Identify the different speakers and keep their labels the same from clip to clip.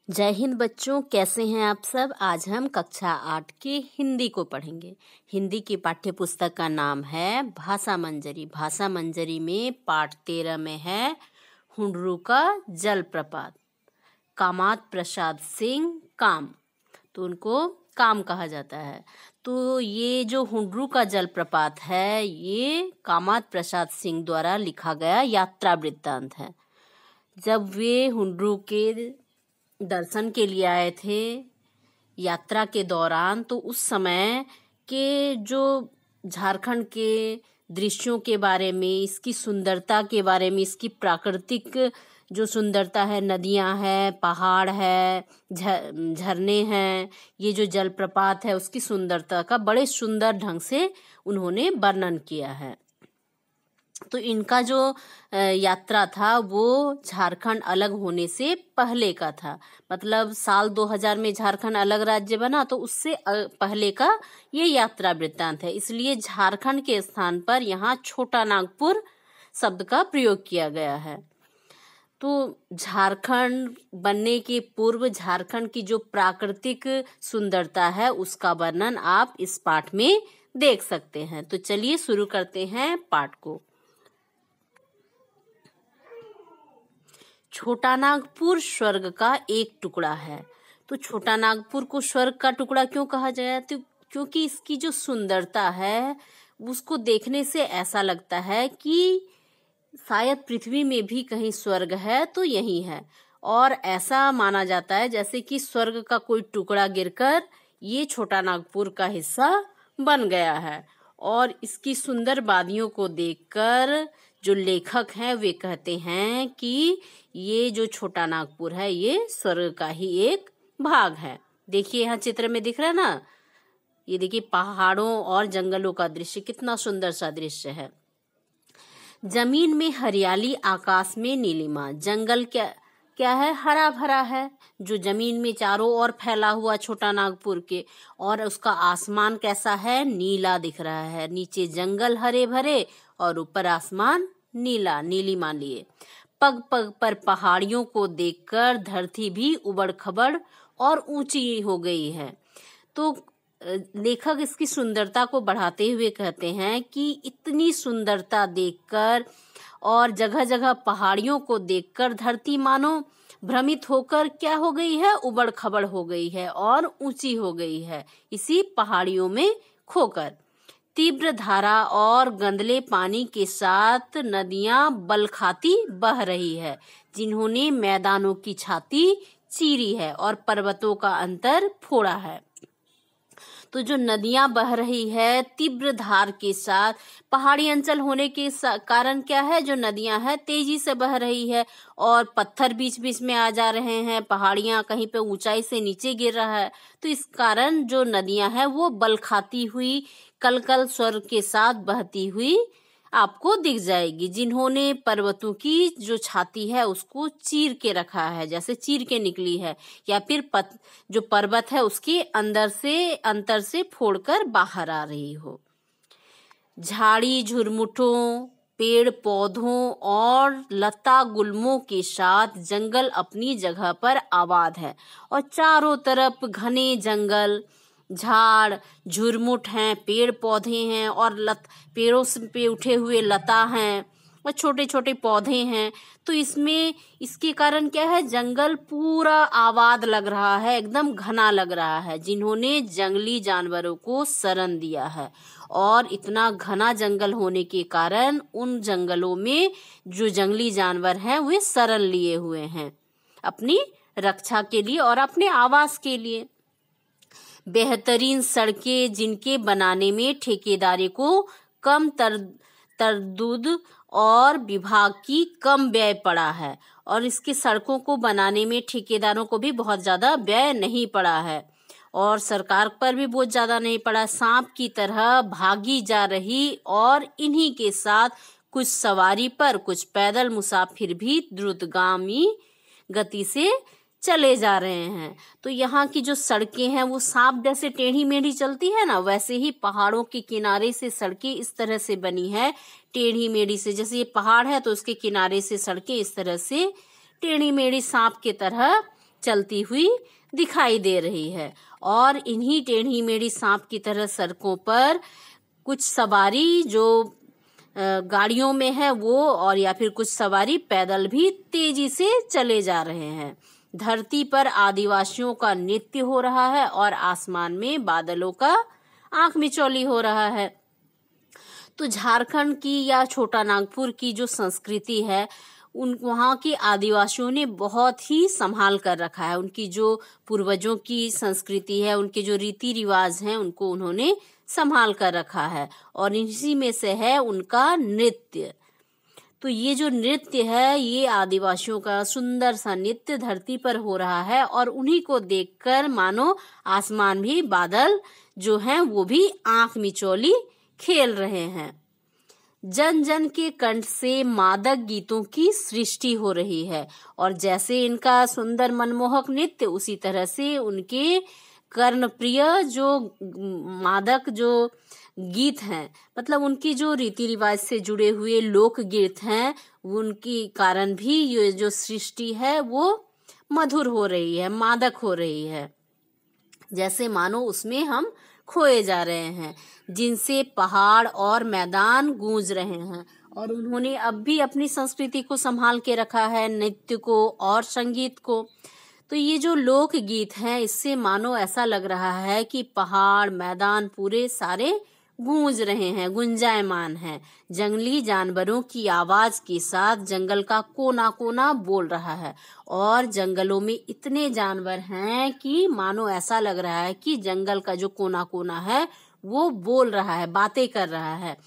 Speaker 1: जय हिंद बच्चों, कैसे हैं आप सब। आज हम कक्षा 8 की हिंदी को पढ़ेंगे। हिंदी की पाठ्य पुस्तक का नाम है भाषा मंजरी। भाषा मंजरी में पाठ 13 में है हुंडरू का जलप्रपात। कामात प्रसाद सिंह काम, तो उनको काम कहा जाता है। तो ये जो हुंडरू का जलप्रपात है, ये कामात प्रसाद सिंह द्वारा लिखा गया यात्रा वृत्तांत है। जब वे हुंडरू के दर्शन के लिए आए थे यात्रा के दौरान, तो उस समय के जो झारखंड के दृश्यों के बारे में, इसकी सुंदरता के बारे में, इसकी प्राकृतिक जो सुंदरता है, नदियां हैं, पहाड़ है, झरने हैं, ये जो जलप्रपात है, उसकी सुंदरता का बड़े सुंदर ढंग से उन्होंने वर्णन किया है। तो इनका जो यात्रा था वो झारखंड अलग होने से पहले का था। मतलब साल 2000 में झारखंड अलग राज्य बना, तो उससे पहले का ये यात्रा वृत्तांत है। इसलिए झारखंड के स्थान पर यहाँ छोटा नागपुर शब्द का प्रयोग किया गया है। तो झारखंड बनने के पूर्व झारखंड की जो प्राकृतिक सुंदरता है, उसका वर्णन आप इस पाठ में देख सकते हैं। तो चलिए शुरू करते हैं पाठ को। छोटा नागपुर स्वर्ग का एक टुकड़ा है। तो छोटा नागपुर को स्वर्ग का टुकड़ा क्यों कहा गया? तो क्योंकि इसकी जो सुंदरता है उसको देखने से ऐसा लगता है कि शायद पृथ्वी में भी कहीं स्वर्ग है तो यही है। और ऐसा माना जाता है जैसे कि स्वर्ग का कोई टुकड़ा गिरकर ये छोटा नागपुर का हिस्सा बन गया है। और इसकी सुंदर वादियों को देखकर जो लेखक हैं वे कहते हैं कि ये जो छोटा नागपुर है ये स्वर्ग का ही एक भाग है। देखिए यहाँ चित्र में दिख रहा है ना, ये देखिए पहाड़ों और जंगलों का दृश्य, कितना सुंदर सा दृश्य है। जमीन में हरियाली, आकाश में नीलिमा। जंगल क्या है? हरा भरा है, जो जमीन में चारों ओर फैला हुआ छोटा नागपुर के। और उसका आसमान कैसा है? नीला दिख रहा है। नीचे जंगल हरे भरे और ऊपर आसमान नीला, नीलिमा लिए। पग पग पर पहाड़ियों को देखकर धरती भी उबड़ खबड़ और ऊंची हो गई है। तो लेखक इसकी सुंदरता को बढ़ाते हुए कहते हैं कि इतनी सुंदरता देखकर और जगह जगह पहाड़ियों को देखकर धरती मानो भ्रमित होकर क्या हो गई है? उबड़ खबड़ हो गई है और ऊंची हो गई है इसी पहाड़ियों में खोकर। तीव्र धारा और गंदले पानी के साथ नदियां बल खाती बह रही है, जिन्होंने मैदानों की छाती चीरी है और पर्वतों का अंतर फोड़ा है। तो जो नदियां बह रही है तीव्र धार के साथ, पहाड़ी अंचल होने के कारण क्या है, जो नदियां है तेजी से बह रही है और पत्थर बीच बीच में आ जा रहे हैं, पहाड़ियां कहीं पे ऊंचाई से नीचे गिर रहा है। तो इस कारण जो नदियां है वो बल खाती हुई कल कल स्वर के साथ बहती हुई आपको दिख जाएगी, जिन्होंने पर्वतों की जो छाती है उसको चीर के रखा है, जैसे चीर के निकली है, या फिर जो पर्वत है उसके अंतर से फोड़कर बाहर आ रही हो। झाड़ी झुरमुटों, पेड़ पौधों और लता गुल्मों के साथ जंगल अपनी जगह पर आबाद है और चारों तरफ घने जंगल, झाड़ झुरमुट हैं, पेड़ पौधे हैं और पेड़ों पे उठे हुए लता हैं और छोटे छोटे पौधे हैं। तो इसके कारण क्या है, जंगल पूरा आबाद लग रहा है, एकदम घना लग रहा है, जिन्होंने जंगली जानवरों को शरण दिया है। और इतना घना जंगल होने के कारण उन जंगलों में जो जंगली जानवर हैं वे शरण लिए हुए हैं अपनी रक्षा के लिए और अपने आवास के लिए। बेहतरीन सड़कें जिनके बनाने में ठेकेदारी को कम तरदूद और विभाग की कम व्यय पड़ा है, और इसकी सड़कों को बनाने में ठेकेदारों को भी बहुत ज़्यादा व्यय नहीं पड़ा है और सरकार पर भी बहुत ज़्यादा नहीं पड़ा। सांप की तरह भागी जा रही और इन्हीं के साथ कुछ सवारी पर कुछ पैदल मुसाफिर भी द्रुतगामी गति से चले जा रहे हैं। तो यहाँ की जो सड़कें हैं वो सांप जैसे टेढ़ी मेढ़ी चलती है ना, वैसे ही पहाड़ों के किनारे से सड़कें इस तरह से बनी है, टेढ़ी मेढ़ी से। जैसे ये पहाड़ है तो उसके किनारे से सड़कें इस तरह से टेढ़ी मेढ़ी सांप की तरह चलती हुई दिखाई दे रही है। और इन्हीं टेढ़ी मेढ़ी सांप की तरह सड़कों पर कुछ सवारी जो गाड़ियों में है वो, और या फिर कुछ सवारी पैदल भी तेजी से चले जा रहे हैं। धरती पर आदिवासियों का नृत्य हो रहा है और आसमान में बादलों का आंख मिचौली हो रहा है। तो झारखंड की या छोटा नागपुर की जो संस्कृति है वहाँ के आदिवासियों ने बहुत ही संभाल कर रखा है। उनकी जो पूर्वजों की संस्कृति है, उनके जो रीति रिवाज हैं, उनको उन्होंने संभाल कर रखा है। और इसी में से है उनका नृत्य। तो ये जो नृत्य है, ये आदिवासियों का सुंदर सा नृत्य धरती पर हो रहा है और उन्हीं को देखकर मानो आसमान भी, बादल जो हैं वो भी आंख मिचौली खेल रहे हैं। जन जन के कंठ से मादक गीतों की सृष्टि हो रही है और जैसे इनका सुंदर मनमोहक नृत्य, उसी तरह से उनके कर्णप्रिय जो मादक जो गीत हैं, मतलब उनकी जो रीति रिवाज से जुड़े हुए लोक गीत हैं, उनके कारण भी ये जो सृष्टि है वो मधुर हो रही है, मादक हो रही है, जैसे मानो उसमें हम खोए जा रहे हैं, जिनसे पहाड़ और मैदान गूंज रहे हैं। और उन्होंने अब भी अपनी संस्कृति को संभाल के रखा है, नृत्य को और संगीत को। तो ये जो लोक गीत हैं, इससे मानो ऐसा लग रहा है कि पहाड़ मैदान पूरे सारे गूंज रहे हैं, गुंजायमान हैं। जंगली जानवरों की आवाज के साथ जंगल का कोना कोना बोल रहा है और जंगलों में इतने जानवर हैं कि मानो ऐसा लग रहा है कि जंगल का जो कोना कोना है वो बोल रहा है, बातें कर रहा है।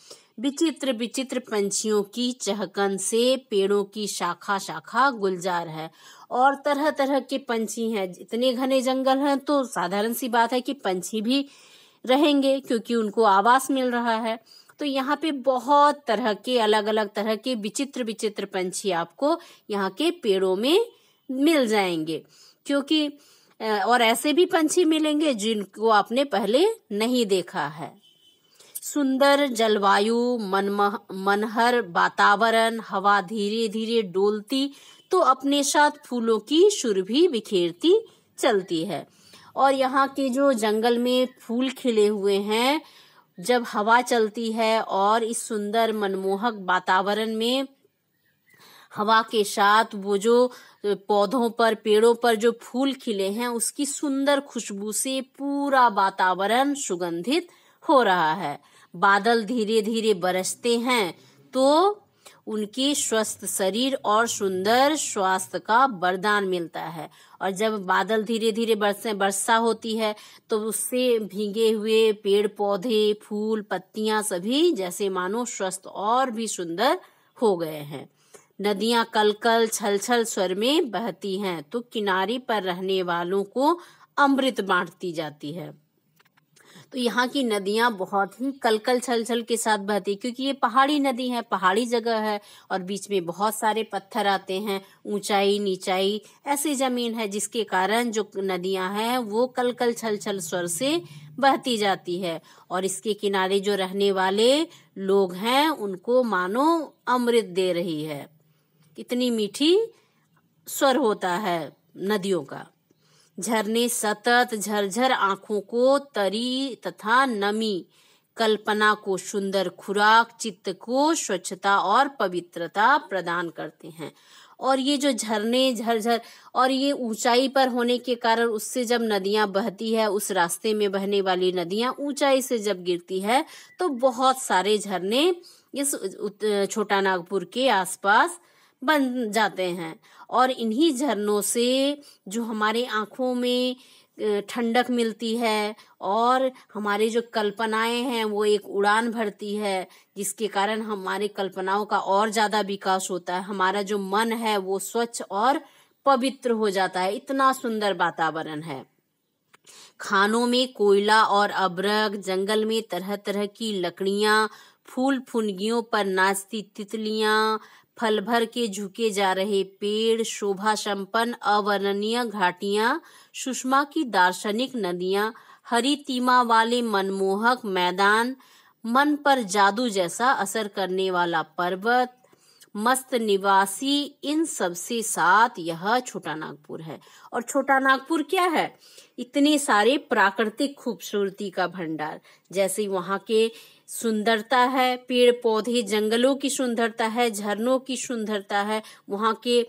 Speaker 1: विचित्र विचित्र पंछियों की चहकन से पेड़ों की शाखा शाखा गुलजार है और तरह तरह के पंछी हैं। इतने घने जंगल हैं तो साधारण सी बात है कि पंछी भी रहेंगे, क्योंकि उनको आवास मिल रहा है। तो यहाँ पे बहुत तरह के, अलग अलग तरह के विचित्र विचित्र पंछी आपको यहाँ के पेड़ों में मिल जाएंगे, क्योंकि और ऐसे भी पंछी मिलेंगे जिनको आपने पहले नहीं देखा है। सुंदर जलवायु, मनहर वातावरण, हवा धीरे धीरे डोलती तो अपने साथ फूलों की सुरभि बिखेरती चलती है। और यहाँ के जो जंगल में फूल खिले हुए हैं, जब हवा चलती है और इस सुंदर मनमोहक वातावरण में हवा के साथ वो जो पौधों पर, पेड़ों पर जो फूल खिले हैं, उसकी सुंदर खुशबू से पूरा वातावरण सुगंधित हो रहा है। बादल धीरे धीरे बरसते हैं तो उनके स्वस्थ शरीर और सुंदर स्वास्थ्य का वरदान मिलता है। और जब बादल धीरे धीरे वर्षा होती है तो उससे भीगे हुए पेड़ पौधे, फूल, पत्तियां सभी जैसे मानो स्वस्थ और भी सुंदर हो गए हैं। नदियां कल कल छल छल स्वर में बहती हैं तो किनारे पर रहने वालों को अमृत बांटती जाती है। तो यहाँ की नदियां बहुत ही कलकल छल छल के साथ बहती, क्योंकि ये पहाड़ी नदी है, पहाड़ी जगह है और बीच में बहुत सारे पत्थर आते हैं, ऊंचाई नीचाई ऐसी जमीन है, जिसके कारण जो नदियां हैं वो कलकल छल छल स्वर से बहती जाती है। और इसके किनारे जो रहने वाले लोग हैं उनको मानो अमृत दे रही है। कितनी मीठी स्वर होता है नदियों का। झरने सतत झरझर आंखों को तरी तथा नमी, कल्पना को सुंदर खुराक, चित्त को स्वच्छता और पवित्रता प्रदान करते हैं। और ये जो झरने झरझर और ये ऊंचाई पर होने के कारण उससे जब नदियां बहती है, उस रास्ते में बहने वाली नदियां ऊंचाई से जब गिरती है तो बहुत सारे झरने इस छोटा नागपुर के आसपास बन जाते हैं। और इन्हीं झरनों से जो हमारे आँखों में ठंडक मिलती है और हमारी जो कल्पनाएं हैं वो एक उड़ान भरती है, जिसके कारण हमारी कल्पनाओं का और ज़्यादा विकास होता है। हमारा जो मन है वो स्वच्छ और पवित्र हो जाता है। इतना सुंदर वातावरण है। खानों में कोयला और अबरक, जंगल में तरह तरह की लकड़ियाँ, फूल फुनगियों पर नाचती तितलियाँ, फल भर के झुके जा रहे पेड़, शोभा संपन्न अवर्णनीय घाटियां, सुषमा की दार्शनिक नदियां, हरी तीमा वाले मनमोहक मैदान, मन पर जादू जैसा असर करने वाला पर्वत, मस्त निवासी, इन सबसे साथ यह छोटा नागपुर है। और छोटा नागपुर क्या है? इतने सारे प्राकृतिक खूबसूरती का भंडार, जैसे वहाँ के सुंदरता है, पेड़ पौधे जंगलों की सुंदरता है, झरनों की सुंदरता है, वहाँ के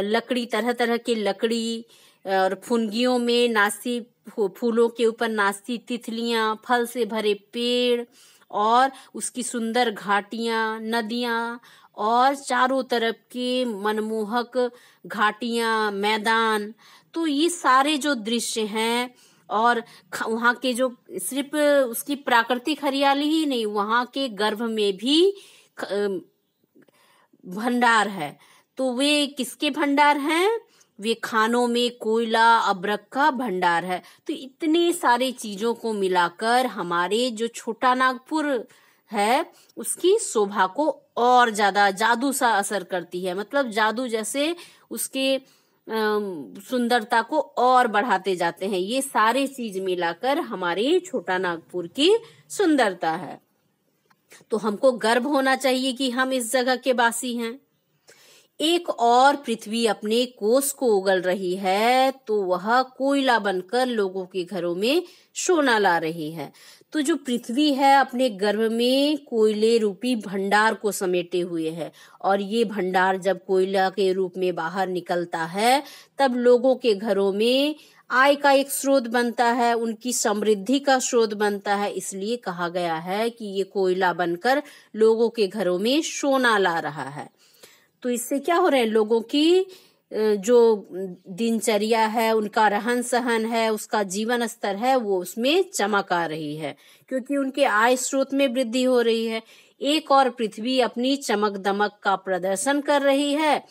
Speaker 1: लकड़ी, तरह तरह के लकड़ी और फुनगियों में नाचती, फूलों के ऊपर नाचती तितलियां, फल से भरे पेड़ और उसकी सुंदर घाटियां, नदियां और चारों तरफ के मनमोहक घाटियां, मैदान। तो ये सारे जो दृश्य हैं और वहाँ के जो सिर्फ उसकी प्राकृतिक हरियाली ही नहीं, वहाँ के गर्भ में भी भंडार है। तो वे किसके भंडार हैं? वे खानों में कोयला, अब्रक का भंडार है। तो इतने सारे चीजों को मिलाकर हमारे जो छोटा नागपुर है उसकी शोभा को और ज्यादा जादू सा असर करती है। मतलब जादू जैसे उसके सुंदरता को और बढ़ाते जाते हैं। ये सारे चीज मिलाकर हमारे छोटा नागपुर की सुंदरता है। तो हमको गर्व होना चाहिए कि हम इस जगह के वासी हैं। एक और पृथ्वी अपने कोस को उगल रही है, तो वह कोयला बनकर लोगों के घरों में सोना ला रही है। तो जो पृथ्वी है अपने गर्भ में कोयले रूपी भंडार को समेटे हुए है, और ये भंडार जब कोयला के रूप में बाहर निकलता है तब लोगों के घरों में आय का एक स्रोत बनता है, उनकी समृद्धि का स्रोत बनता है। इसलिए कहा गया है कि ये कोयला बनकर लोगों के घरों में सोना ला रहा है। तो इससे क्या हो रहे हैं? लोगों की जो दिनचर्या है, उनका रहन सहन है, उसका जीवन स्तर है, वो उसमें चमक आ रही है, क्योंकि उनके आय स्रोत में वृद्धि हो रही है। एक और पृथ्वी अपनी चमक दमक का प्रदर्शन कर रही है,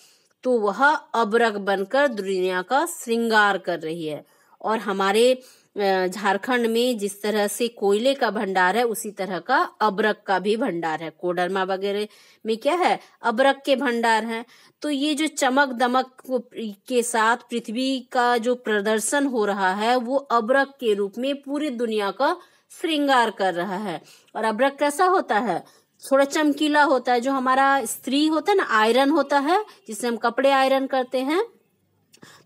Speaker 1: तो वह अबरक बनकर दुनिया का श्रृंगार कर रही है। और हमारे झारखंड में जिस तरह से कोयले का भंडार है, उसी तरह का अबरक का भी भंडार है। कोडरमा वगैरह में क्या है? अबरक के भंडार है। तो ये जो चमक दमक के साथ पृथ्वी का जो प्रदर्शन हो रहा है, वो अबरक के रूप में पूरी दुनिया का श्रृंगार कर रहा है। और अबरक कैसा होता है? थोड़ा चमकीला होता है। जो हमारा स्त्री होता है ना, आयरन होता है, जिससे हम कपड़े आयरन करते हैं,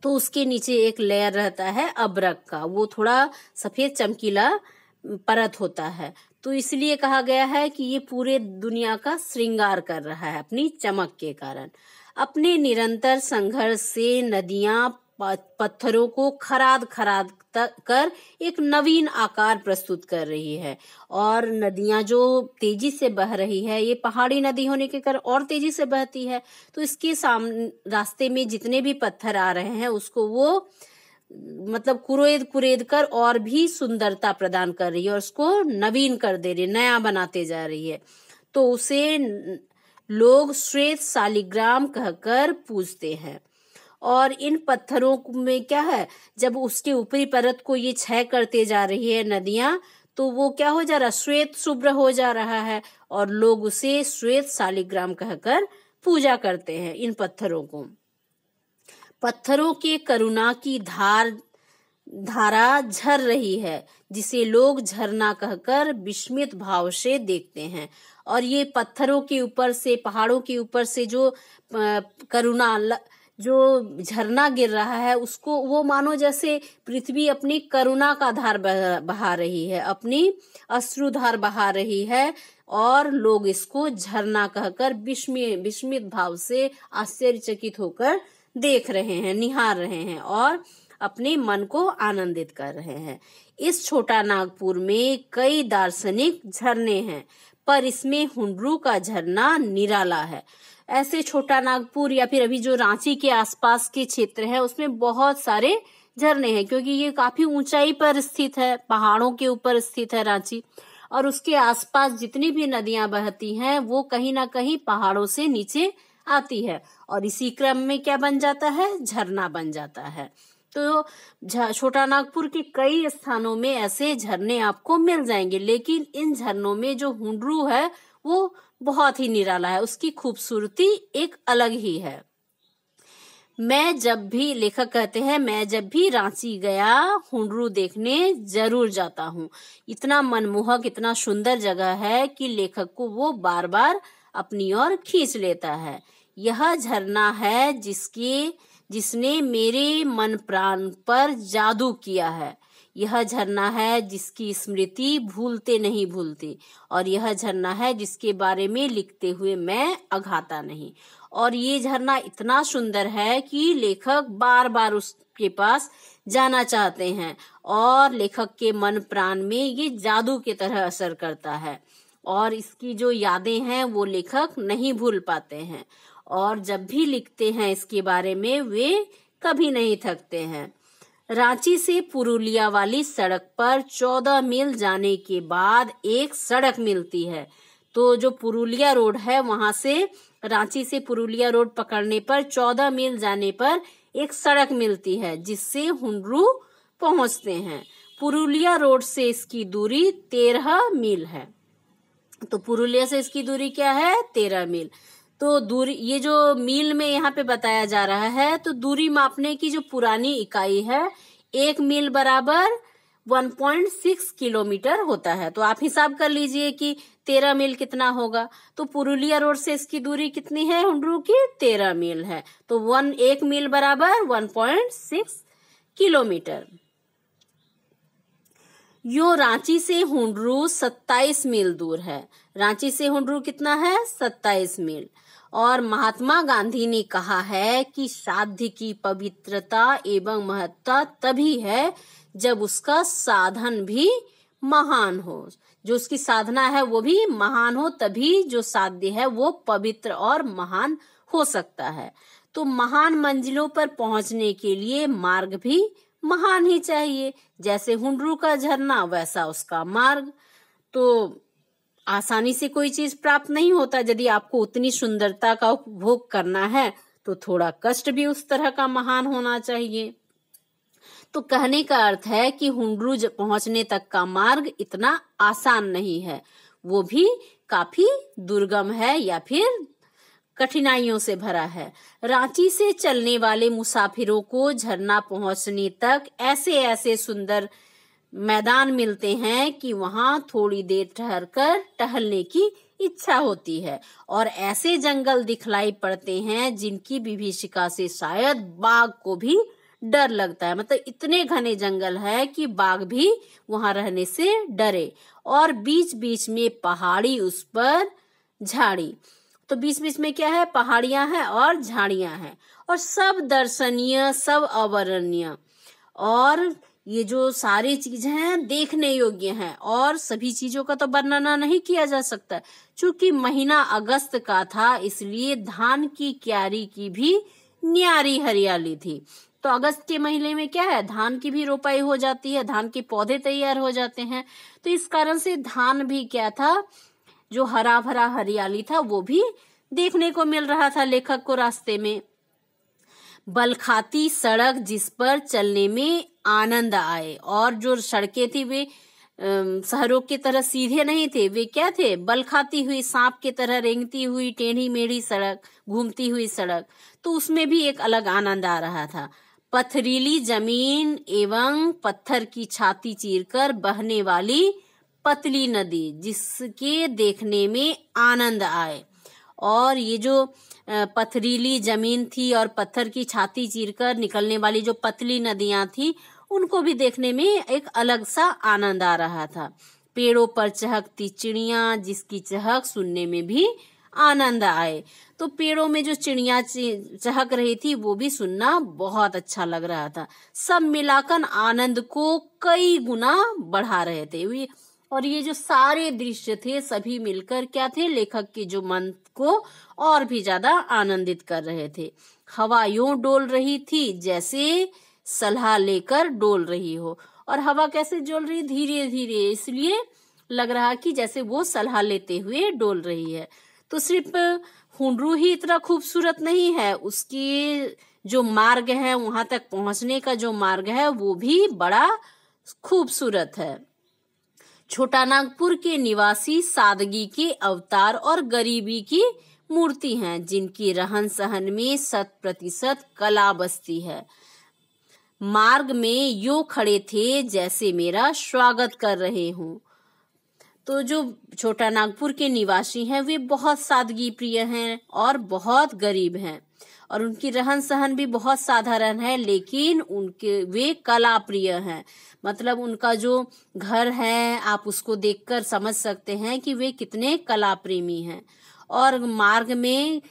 Speaker 1: तो उसके नीचे एक लेयर रहता है अबरक का, वो थोड़ा सफेद चमकीला परत होता है। तो इसलिए कहा गया है कि ये पूरे दुनिया का श्रृंगार कर रहा है अपनी चमक के कारण। अपने निरंतर संघर्ष से नदियां पत्थरों को खराद खराद कर एक नवीन आकार प्रस्तुत कर रही है। और नदियां जो तेजी से बह रही है, ये पहाड़ी नदी होने के कारण और तेजी से बहती है। तो इसके सामने रास्ते में जितने भी पत्थर आ रहे हैं, उसको वो मतलब कुरेद कर और भी सुंदरता प्रदान कर रही है, और उसको नवीन कर दे रही है, नया बनाते जा रही है। तो उसे लोग श्वेत शालिग्राम कहकर पूजते हैं। और इन पत्थरों में क्या है? जब उसके ऊपरी परत को ये क्षय करते जा रही है नदियां, तो वो क्या हो जा रहा है? श्वेत शुभ्र हो जा रहा है, और लोग उसे श्वेत शालिग्राम कहकर पूजा करते हैं इन पत्थरों को। पत्थरों के करुणा की धारा झर रही है, जिसे लोग झरना कहकर विस्मित भाव से देखते हैं। और ये पत्थरों के ऊपर से, पहाड़ों के ऊपर से जो जो झरना गिर रहा है, उसको वो मानो जैसे पृथ्वी अपनी करुणा का धार बहा रही है, अपनी अश्रुधार बहा रही है, और लोग इसको झरना कहकर विस्मित भाव से आश्चर्यचकित होकर देख रहे हैं, निहार रहे हैं और अपने मन को आनंदित कर रहे हैं। इस छोटा नागपुर में कई दार्शनिक झरने हैं, पर इसमें हुंडरू का झरना निराला है। ऐसे छोटा नागपुर या फिर अभी जो रांची के आसपास के क्षेत्र है, उसमें बहुत सारे झरने हैं, क्योंकि ये काफी ऊंचाई पर स्थित है, पहाड़ों के ऊपर स्थित है रांची। और उसके आसपास जितनी भी नदियां बहती हैं, वो कहीं ना कहीं पहाड़ों से नीचे आती है, और इसी क्रम में क्या बन जाता है? झरना बन जाता है। तो छोटा नागपुर के कई स्थानों में ऐसे झरने आपको मिल जाएंगे, लेकिन इन झरनों में जो हुंडरू है वो बहुत ही निराला है, उसकी खूबसूरती एक अलग ही है। लेखक कहते हैं, मैं जब भी रांची गया हुंडरू देखने जरूर जाता हूँ। इतना मनमोहक, इतना सुंदर जगह है कि लेखक को वो बार बार अपनी ओर खींच लेता है। यह झरना है जिसने मेरे मन प्राण पर जादू किया है। यह झरना है जिसकी स्मृति भूलते नहीं भूलती, और यह झरना है जिसके बारे में लिखते हुए मैं अघाता नहीं। और ये झरना इतना सुंदर है कि लेखक बार बार उसके पास जाना चाहते हैं, और लेखक के मन प्राण में ये जादू की तरह असर करता है, और इसकी जो यादें हैं वो लेखक नहीं भूल पाते हैं, और जब भी लिखते हैं इसके बारे में वे कभी नहीं थकते हैं। रांची से पुरुलिया वाली सड़क पर 14 मील जाने के बाद एक सड़क मिलती है। तो जो पुरुलिया रोड है, वहां से रांची से पुरुलिया रोड पकड़ने पर 14 मील जाने पर एक सड़क मिलती है जिससे हुंड्रू पहुंचते हैं। पुरुलिया रोड से इसकी दूरी 13 मील है। तो पुरुलिया से इसकी दूरी क्या है? 13 मील। तो दूरी, ये जो मील में यहाँ पे बताया जा रहा है, तो दूरी मापने की जो पुरानी इकाई है, 1 मील बराबर 1.6 किलोमीटर होता है। तो आप हिसाब कर लीजिए कि 13 मील कितना होगा। तो पुरुलिया रोड से इसकी दूरी कितनी है हुंड्रू की? 13 मील है। तो 1 मील बराबर 1.6 किलोमीटर। यो रांची से हुंड्रू 27 मील दूर है। रांची से हुंड्रू कितना है? 27 मील। और महात्मा गांधी ने कहा है कि साध्य की पवित्रता एवं महत्ता तभी है जब उसका साधन भी महान हो। जो उसकी साधना है वो भी महान हो, तभी जो साध्य है वो पवित्र और महान हो सकता है। तो महान मंजिलों पर पहुंचने के लिए मार्ग भी महान ही चाहिए। जैसे हुंड्रू का झरना वैसा उसका मार्ग। तो आसानी से कोई चीज प्राप्त नहीं होता। यदि आपको उतनी सुंदरता का उपभोग करना है तो थोड़ा कष्ट भी उस तरह का महान होना चाहिए। तो कहने का अर्थ है कि हुंड्रू पहुंचने तक का मार्ग इतना आसान नहीं है, वो भी काफी दुर्गम है या फिर कठिनाइयों से भरा है। रांची से चलने वाले मुसाफिरों को झरना पहुंचने तक ऐसे ऐसे सुंदर मैदान मिलते हैं कि वहां थोड़ी देर ठहरकर टहलने की इच्छा होती है, और ऐसे जंगल दिखलाई पड़ते हैं जिनकी विभीषिका से शायद बाघ को भी डर लगता है। मतलब इतने घने जंगल है कि बाघ भी वहां रहने से डरे। और बीच बीच में पहाड़ी, उस पर झाड़ी। तो बीच बीच में क्या है? पहाड़ियां हैं और झाड़ियां हैं, और सब दर्शनीय, सब अवर्णनीय। और ये जो सारी चीजें हैं देखने योग्य हैं, और सभी चीजों का तो वर्णन नहीं किया जा सकता। चूंकि महीना अगस्त का था, इसलिए धान की क्यारी की भी न्यारी हरियाली थी। तो अगस्त के महीने में क्या है? धान की भी रोपाई हो जाती है, धान के पौधे तैयार हो जाते हैं। तो इस कारण से धान भी क्या था, जो हरा भरा हरियाली था, वो भी देखने को मिल रहा था लेखक को रास्ते में। बलखाती सड़क जिस पर चलने में आनंद आए। और जो सड़कें थी वे शहरों की तरह सीधे नहीं थे, वे क्या थे? बलखाती हुई, सांप की तरह रेंगती हुई, टेढ़ी मेढ़ी सड़क, घूमती हुई सड़क। तो उसमें भी एक अलग आनंद आ रहा था। पथरीली जमीन एवं पत्थर की छाती चीरकर बहने वाली पतली नदी, जिसके देखने में आनंद आए। और ये जो पथरीली जमीन थी और पत्थर की छाती चीरकर निकलने वाली जो पतली नदियां थी, उनको भी देखने में एक अलग सा आनंद आ रहा था। पेड़ों पर चहकती चिड़ियां, जिसकी चहक सुनने में भी आनंद आए। तो पेड़ों में जो चिड़ियां चहक रही थी वो भी सुनना बहुत अच्छा लग रहा था। सब मिलाकर आनंद को कई गुना बढ़ा रहे थे। और ये जो सारे दृश्य थे सभी मिलकर क्या थे? लेखक के जो मन को और भी ज्यादा आनंदित कर रहे थे। हवा यूं डोल रही थी जैसे सलाह लेकर डोल रही हो। और हवा कैसे डोल रही? धीरे धीरे, इसलिए लग रहा कि जैसे वो सलाह लेते हुए डोल रही है। तो सिर्फ हुंड्रू ही इतना खूबसूरत नहीं है, उसकी जो मार्ग है, वहां तक पहुंचने का जो मार्ग है, वो भी बड़ा खूबसूरत है। छोटा नागपुर के निवासी सादगी के अवतार और गरीबी की मूर्ति हैं, जिनकी रहन सहन में 100% कला बसती है। मार्ग में यो खड़े थे जैसे मेरा स्वागत कर रहे हूँ। तो जो छोटा नागपुर के निवासी हैं वे बहुत सादगी प्रिय हैं और बहुत गरीब हैं, और उनकी रहन सहन भी बहुत साधारण है, लेकिन उनके वे कला प्रिय हैं। मतलब उनका जो घर है आप उसको देखकर समझ सकते हैं कि वे कितने कला प्रेमी हैं। और मार्ग में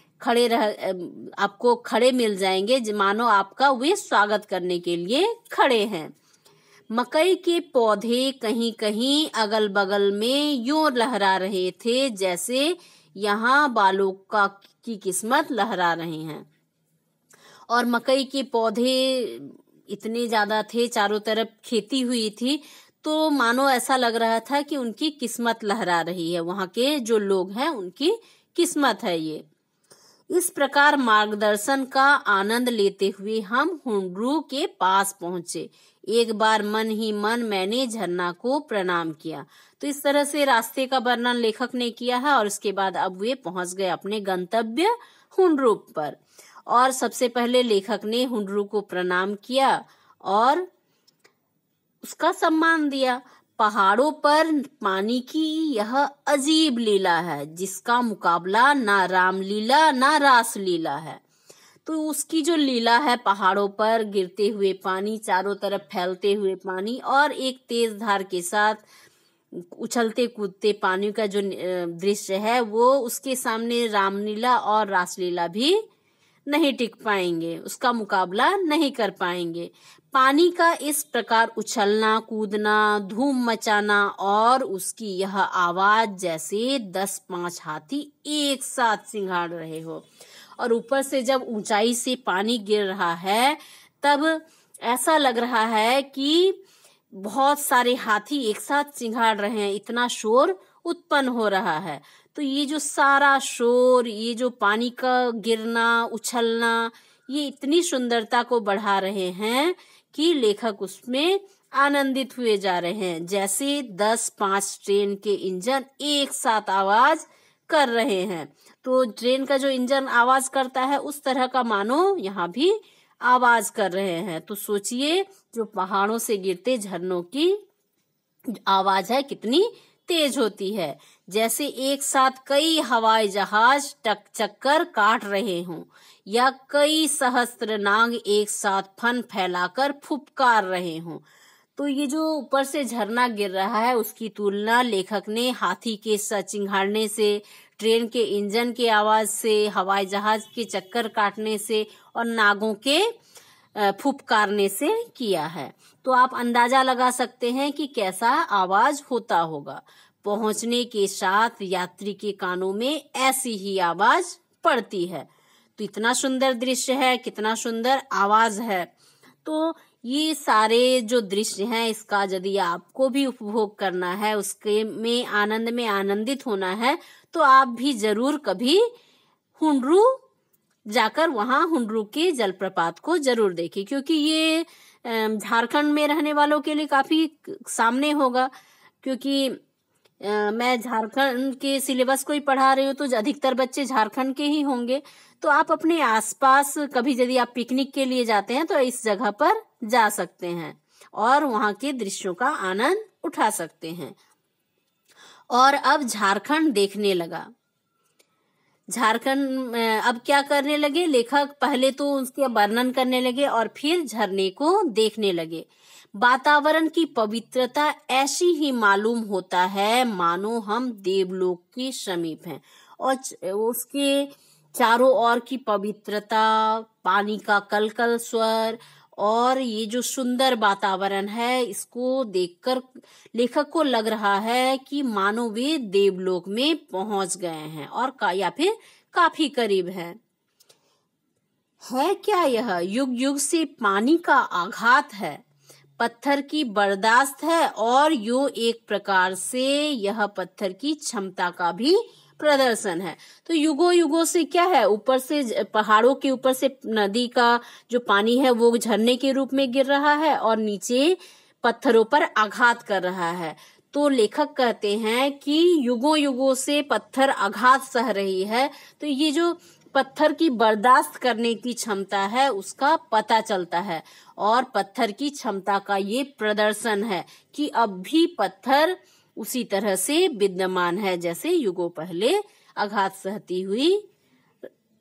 Speaker 1: आपको खड़े मिल जाएंगे मानो आपका वे स्वागत करने के लिए खड़े हैं। मकई के पौधे कहीं कहीं अगल बगल में यूं लहरा रहे थे जैसे यहाँ बालों की किस्मत लहरा रहे हैं। और मकई के पौधे इतने ज्यादा थे, चारों तरफ खेती हुई थी, तो मानो ऐसा लग रहा था कि उनकी किस्मत लहरा रही है, वहां के जो लोग हैं उनकी किस्मत है ये। इस प्रकार मार्गदर्शन का आनंद लेते हुए हम हुंड्रू के पास पहुंचे। एक बार मन ही मन मैंने झरना को प्रणाम किया। तो इस तरह से रास्ते का वर्णन लेखक ने किया है, और इसके बाद अब वे पहुंच गए अपने गंतव्य हुंड्रू पर। और सबसे पहले लेखक ने हुंड्रू को प्रणाम किया और उसका सम्मान दिया। पहाड़ों पर पानी की यह अजीब लीला है जिसका मुकाबला ना रामलीला ना रासलीला है। तो उसकी जो लीला है, पहाड़ों पर गिरते हुए पानी, चारों तरफ फैलते हुए पानी और एक तेज धार के साथ उछलते कूदते पानी का जो दृश्य है, वो उसके सामने रामलीला और रासलीला भी नहीं टिक पाएंगे, उसका मुकाबला नहीं कर पाएंगे। पानी का इस प्रकार उछलना कूदना, धूम मचाना और उसकी यह आवाज जैसे 10-5 हाथी एक साथ सिंघाड़ रहे हो। और ऊपर से जब ऊंचाई से पानी गिर रहा है तब ऐसा लग रहा है कि बहुत सारे हाथी एक साथ सिंघाड़ रहे हैं, इतना शोर उत्पन्न हो रहा है। तो ये जो सारा शोर, ये जो पानी का गिरना उछलना, ये इतनी सुंदरता को बढ़ा रहे हैं कि लेखक उसमें आनंदित हुए जा रहे हैं, जैसे 10-5 ट्रेन के इंजन एक साथ आवाज कर रहे हैं। तो ट्रेन का जो इंजन आवाज करता है उस तरह का मानो यहाँ भी आवाज कर रहे हैं। तो सोचिए जो पहाड़ों से गिरते झरनों की आवाज है कितनी तेज होती है, जैसे एक साथ कई हवाई जहाज चक्कर काट रहे हों या कई सहस्त्र नाग एक साथ फन फैलाकर फुफकार रहे हों। तो ये जो ऊपर से झरना गिर रहा है उसकी तुलना लेखक ने हाथी के चिंघाड़ने से, ट्रेन के इंजन की आवाज से, हवाई जहाज के चक्कर काटने से और नागों के फुफकारने से किया है। तो आप अंदाजा लगा सकते हैं कि कैसा आवाज होता होगा। पहुंचने के साथ यात्री के कानों में ऐसी ही आवाज पड़ती है। तो इतना सुंदर दृश्य है, कितना सुंदर आवाज है। तो ये सारे जो दृश्य हैं इसका यदि आपको भी उपभोग करना है, उसके में आनंदित होना है, तो आप भी जरूर कभी हुंड्रू जाकर वहां हुंड्रू के जलप्रपात को जरूर देखें, क्योंकि ये झारखंड में रहने वालों के लिए काफी सामने होगा। क्योंकि मैं झारखंड के सिलेबस को ही पढ़ा रही हूँ, तो अधिकतर बच्चे झारखंड के ही होंगे। तो आप अपने आसपास कभी यदि आप पिकनिक के लिए जाते हैं तो इस जगह पर जा सकते हैं और वहां के दृश्यों का आनंद उठा सकते हैं। और अब झारखंड देखने लगा। झारखंड अब क्या करने लगे लेखक, पहले तो उसके वर्णन करने लगे और फिर झरने को देखने लगे। वातावरण की पवित्रता ऐसी ही मालूम होता है मानो हम देवलोक के समीप हैं, और उसके चारों ओर की पवित्रता, पानी का कलकल स्वर और ये जो सुंदर वातावरण है, इसको देखकर लेखक को लग रहा है कि मानो वे देवलोक में पहुंच गए हैं और या फिर काफी करीब है क्या यह युग युग से पानी का आघात है, पत्थर की बर्दाश्त है, और यो एक प्रकार से यह पत्थर की क्षमता का भी प्रदर्शन है। तो युगों युगों से क्या है, ऊपर से पहाड़ों के ऊपर से नदी का जो पानी है वो झरने के रूप में गिर रहा है और नीचे पत्थरों पर आघात कर रहा है। तो लेखक कहते हैं कि युगों युगों से पत्थर आघात सह रही है। तो ये जो पत्थर की बर्दाश्त करने की क्षमता है उसका पता चलता है, और पत्थर की क्षमता का ये प्रदर्शन है कि अब भी पत्थर उसी तरह से विद्यमान है जैसे युगों पहले आघात सहती हुई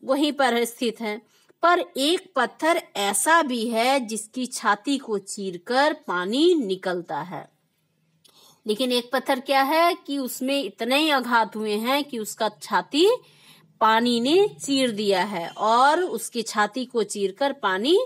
Speaker 1: वहीं पर स्थित है। पर एक पत्थर ऐसा भी है जिसकी छाती को चीरकर पानी निकलता है। लेकिन एक पत्थर क्या है कि उसमें इतने ही आघात हुए हैं कि उसका छाती पानी ने चीर दिया है और उसकी छाती को चीरकर पानी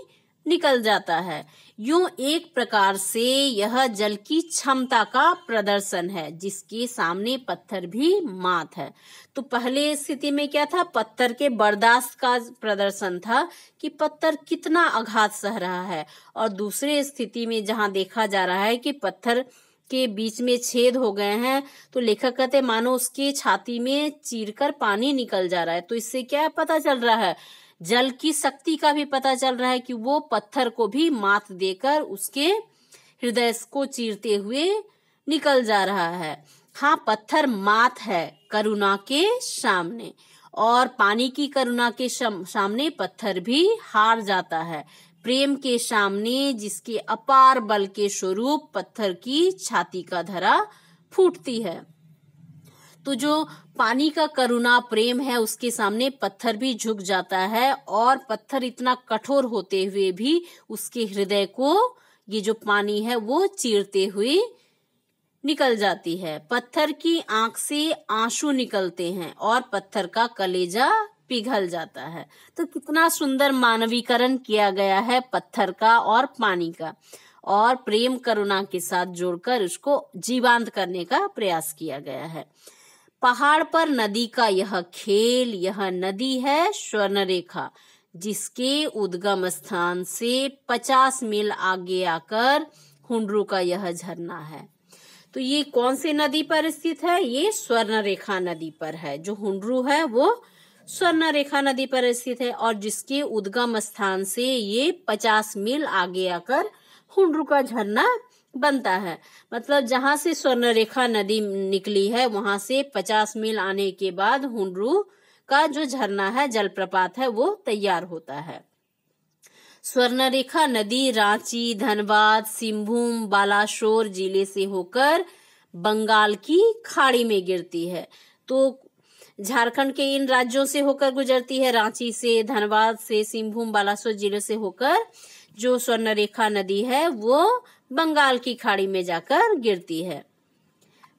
Speaker 1: निकल जाता है। यूं एक प्रकार से यह जल की क्षमता का प्रदर्शन है जिसके सामने पत्थर भी मात है। तो पहले स्थिति में क्या था, पत्थर के बर्दाश्त का प्रदर्शन था कि पत्थर कितना आघात सह रहा है, और दूसरे स्थिति में जहां देखा जा रहा है कि पत्थर के बीच में छेद हो गए हैं, तो लेखक कहते मानो उसके छाती में चीरकर पानी निकल जा रहा है। तो इससे क्या पता चल रहा है, जल की शक्ति का भी पता चल रहा है कि वो पत्थर को भी मात देकर उसके हृदय को चीरते हुए निकल जा रहा है। हाँ, पत्थर मात है करुणा के सामने, और पानी की करुणा के सामने पत्थर भी हार जाता है। प्रेम के सामने जिसके अपार बल के स्वरूप पत्थर की छाती का धरा फूटती है। तो जो पानी का करुणा प्रेम है उसके सामने पत्थर भी झुक जाता है, और पत्थर इतना कठोर होते हुए भी उसके हृदय को ये जो पानी है वो चीरते हुए निकल जाती है। पत्थर की आंख से आंसू निकलते हैं और पत्थर का कलेजा पिघल जाता है। तो कितना सुंदर मानवीकरण किया गया है पत्थर का और पानी का, और प्रेम करुणा के साथ जोड़कर उसको जीवांत करने का प्रयास किया गया है। पहाड़ पर नदी का यह खेल, यह नदी है स्वर्ण रेखा, जिसके उद्गम स्थान से 50 मील आगे आकर हुंडरू का यह झरना है। तो ये कौन सी नदी पर स्थित है, ये स्वर्ण रेखा नदी पर है। जो हुंडरू है वो स्वर्ण रेखा नदी पर स्थित है, और जिसके उद्गम स्थान से ये 50 मील आगे आकर हुंडरू का झरना बनता है। मतलब जहां से स्वर्ण रेखा नदी निकली है वहां से 50 मील आने के बाद हुंडरू का जो झरना है, जलप्रपात है, वो तैयार होता है। स्वर्ण रेखा नदी रांची, धनबाद, सिंहभूम, बालासोर जिले से होकर बंगाल की खाड़ी में गिरती है। तो झारखंड के इन राज्यों से होकर गुजरती है, रांची से, धनबाद से, सिंहभूम, बालासोर जिले से होकर जो स्वर्ण रेखा नदी है वो बंगाल की खाड़ी में जाकर गिरती है।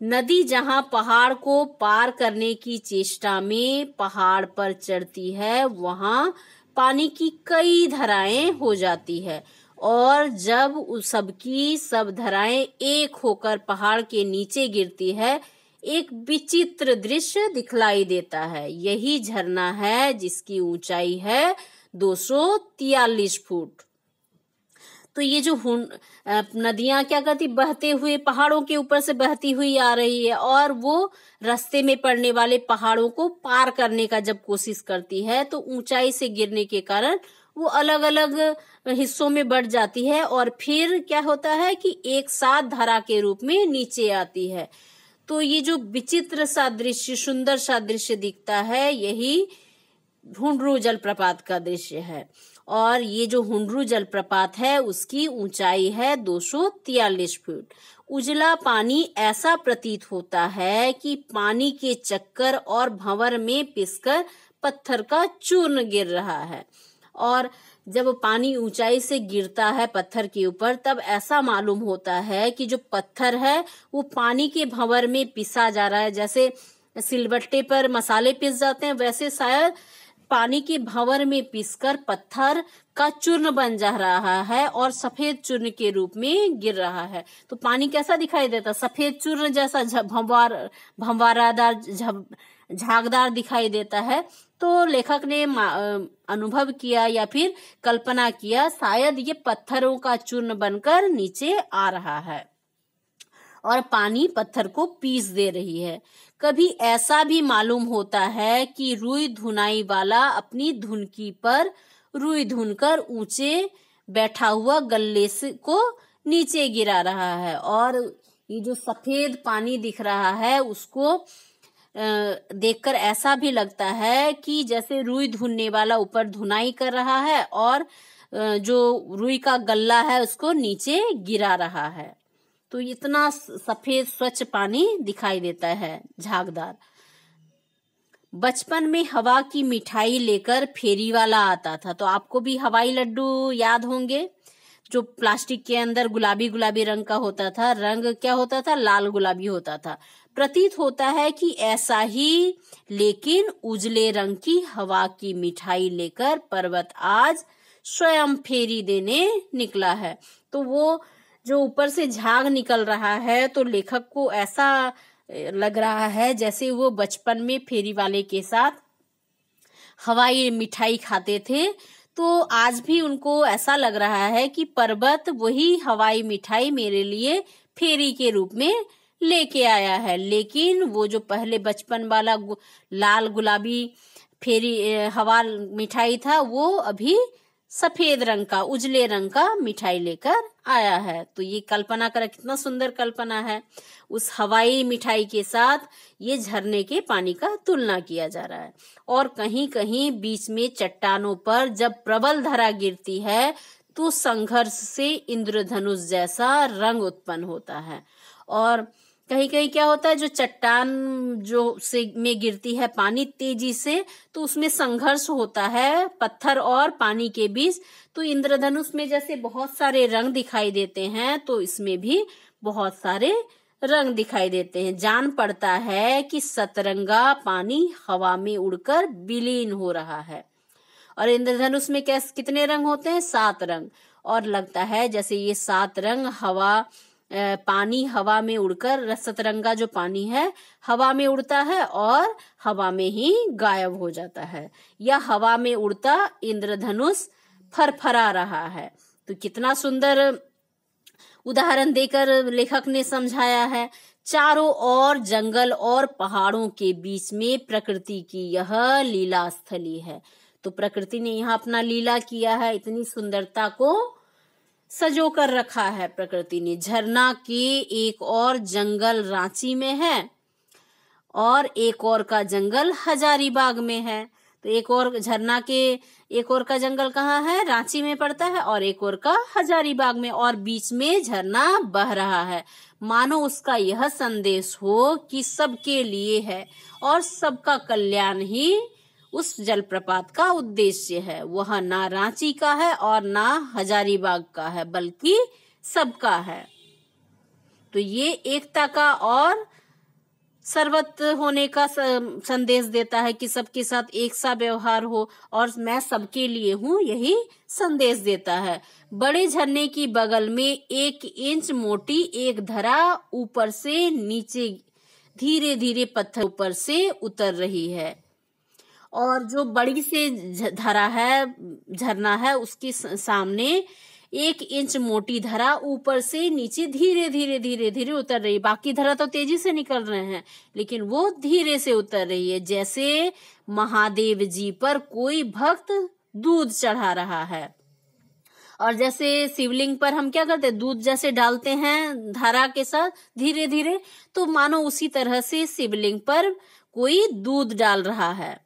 Speaker 1: नदी जहां पहाड़ को पार करने की चेष्टा में पहाड़ पर चढ़ती है, वहां पानी की कई धाराएं हो जाती है, और जब उस सबकी सब धाराएं एक होकर पहाड़ के नीचे गिरती है, एक विचित्र दृश्य दिखलाई देता है। यही झरना है जिसकी ऊंचाई है 243 फुट। तो ये जो नदियां क्या करती, बहते हुए पहाड़ों के ऊपर से बहती हुई आ रही है, और वो रास्ते में पड़ने वाले पहाड़ों को पार करने का जब कोशिश करती है तो ऊंचाई से गिरने के कारण वो अलग अलग हिस्सों में बढ़ जाती है, और फिर क्या होता है कि एक साथ धारा के रूप में नीचे आती है। तो ये जो विचित्र सा दृश्य, सुंदर सा दृश्य दिखता है, यही हुंडरू जलप्रपात का दृश्य है। और ये जो हुंडरू जलप्रपात है उसकी ऊंचाई है 243 फुट। उजला पानी ऐसा प्रतीत होता है कि पानी के चक्कर और भंवर में पिसकर पत्थर का चूर्ण गिर रहा है। और जब पानी ऊंचाई से गिरता है पत्थर के ऊपर, तब ऐसा मालूम होता है कि जो पत्थर है वो पानी के भंवर में पिसा जा रहा है। जैसे सिलबट्टे पर मसाले पिस जाते हैं, वैसे शायद पानी के भंवर में पिसकर पत्थर का चूर्ण बन जा रहा है और सफेद चूर्ण के रूप में गिर रहा है। तो पानी कैसा दिखाई देता, सफेद चूर्ण जैसा भंवारादार झागदार दिखाई देता है। तो लेखक ने अनुभव किया या फिर कल्पना किया, शायद ये पत्थरों का चूर्ण बनकर नीचे आ रहा है और पानी पत्थर को पीस दे रही है। कभी ऐसा भी मालूम होता है कि रुई धुनाई वाला अपनी धुनकी पर रुई धुनकर ऊंचे बैठा हुआ गल्ले को नीचे गिरा रहा है, और ये जो सफेद पानी दिख रहा है उसको देखकर ऐसा भी लगता है कि जैसे रुई धुनने वाला ऊपर धुनाई कर रहा है और जो रुई का गल्ला है उसको नीचे गिरा रहा है। तो इतना सफेद स्वच्छ पानी दिखाई देता है, झागदार। बचपन में हवा की मिठाई लेकर फेरी वाला आता था। तो आपको भी हवाई लड्डू याद होंगे, जो प्लास्टिक के अंदर गुलाबी गुलाबी रंग का होता था। रंग क्या होता था? लाल गुलाबी होता था। प्रतीत होता है कि ऐसा ही, लेकिन उजले रंग की हवा की मिठाई लेकर पर्वत आज स्वयं फेरी देने निकला है। तो वो जो ऊपर से झाग निकल रहा है, तो लेखक को ऐसा लग रहा है जैसे वो बचपन में फेरी वाले के साथ हवाई मिठाई खाते थे। तो आज भी उनको ऐसा लग रहा है कि पर्वत वही हवाई मिठाई मेरे लिए फेरी के रूप में लेके आया है। लेकिन वो जो पहले बचपन वाला लाल गुलाबी फेरी हवा मिठाई था, वो अभी सफेद रंग का, उजले रंग का मिठाई लेकर आया है। तो ये कल्पना करें, कितना सुंदर कल्पना है। उस हवाई मिठाई के साथ ये झरने के पानी का तुलना किया जा रहा है। और कहीं कहीं बीच में चट्टानों पर जब प्रबल धारा गिरती है, तो संघर्ष से इंद्रधनुष जैसा रंग उत्पन्न होता है। और कहीं कहीं क्या होता है, जो चट्टान जो से में गिरती है पानी तेजी से, तो उसमें संघर्ष होता है पत्थर और पानी के बीच। तो इंद्रधनुष में जैसे बहुत सारे रंग दिखाई देते हैं, तो इसमें भी बहुत सारे रंग दिखाई देते हैं। जान पड़ता है कि सतरंगा पानी हवा में उड़कर विलीन हो रहा है। और इंद्रधनुष में कितने रंग होते हैं? 7 रंग। और लगता है जैसे ये 7 रंग पानी हवा में उड़कर, सतरंगा जो पानी है हवा में उड़ता है और हवा में ही गायब हो जाता है, या हवा में उड़ता इंद्रधनुष फरफरा रहा है। तो कितना सुंदर उदाहरण देकर लेखक ने समझाया है। चारों ओर जंगल और पहाड़ों के बीच में प्रकृति की यह लीला स्थली है। तो प्रकृति ने यहाँ अपना लीला किया है, इतनी सुंदरता को सजो कर रखा है प्रकृति ने। झरना के एक और जंगल रांची में है और एक और का जंगल हजारीबाग में है। तो एक और झरना के एक और का जंगल कहाँ है? रांची में पड़ता है, और एक और का हजारीबाग में, और बीच में झरना बह रहा है। मानो उसका यह संदेश हो कि सबके लिए है और सबका कल्याण ही उस जलप्रपात का उद्देश्य है। वह ना रांची का है और ना हजारीबाग का है, बल्कि सबका है। तो ये एकता का और सर्वत्र होने का संदेश देता है कि सबके साथ एक सा व्यवहार हो और मैं सबके लिए हूँ, यही संदेश देता है। बड़े झरने की बगल में 1 इंच मोटी एक धरा ऊपर से नीचे धीरे धीरे पत्थर ऊपर से उतर रही है। और जो बड़ी से धरा है, झरना है, उसके सामने 1 इंच मोटी धरा ऊपर से नीचे धीरे धीरे धीरे धीरे उतर रही है। बाकी धरा तो तेजी से निकल रहे हैं, लेकिन वो धीरे से उतर रही है, जैसे महादेव जी पर कोई भक्त दूध चढ़ा रहा है। और जैसे शिवलिंग पर हम क्या करते हैं, दूध जैसे डालते हैं धारा के साथ धीरे धीरे, तो मानो उसी तरह से शिवलिंग पर कोई दूध डाल रहा है।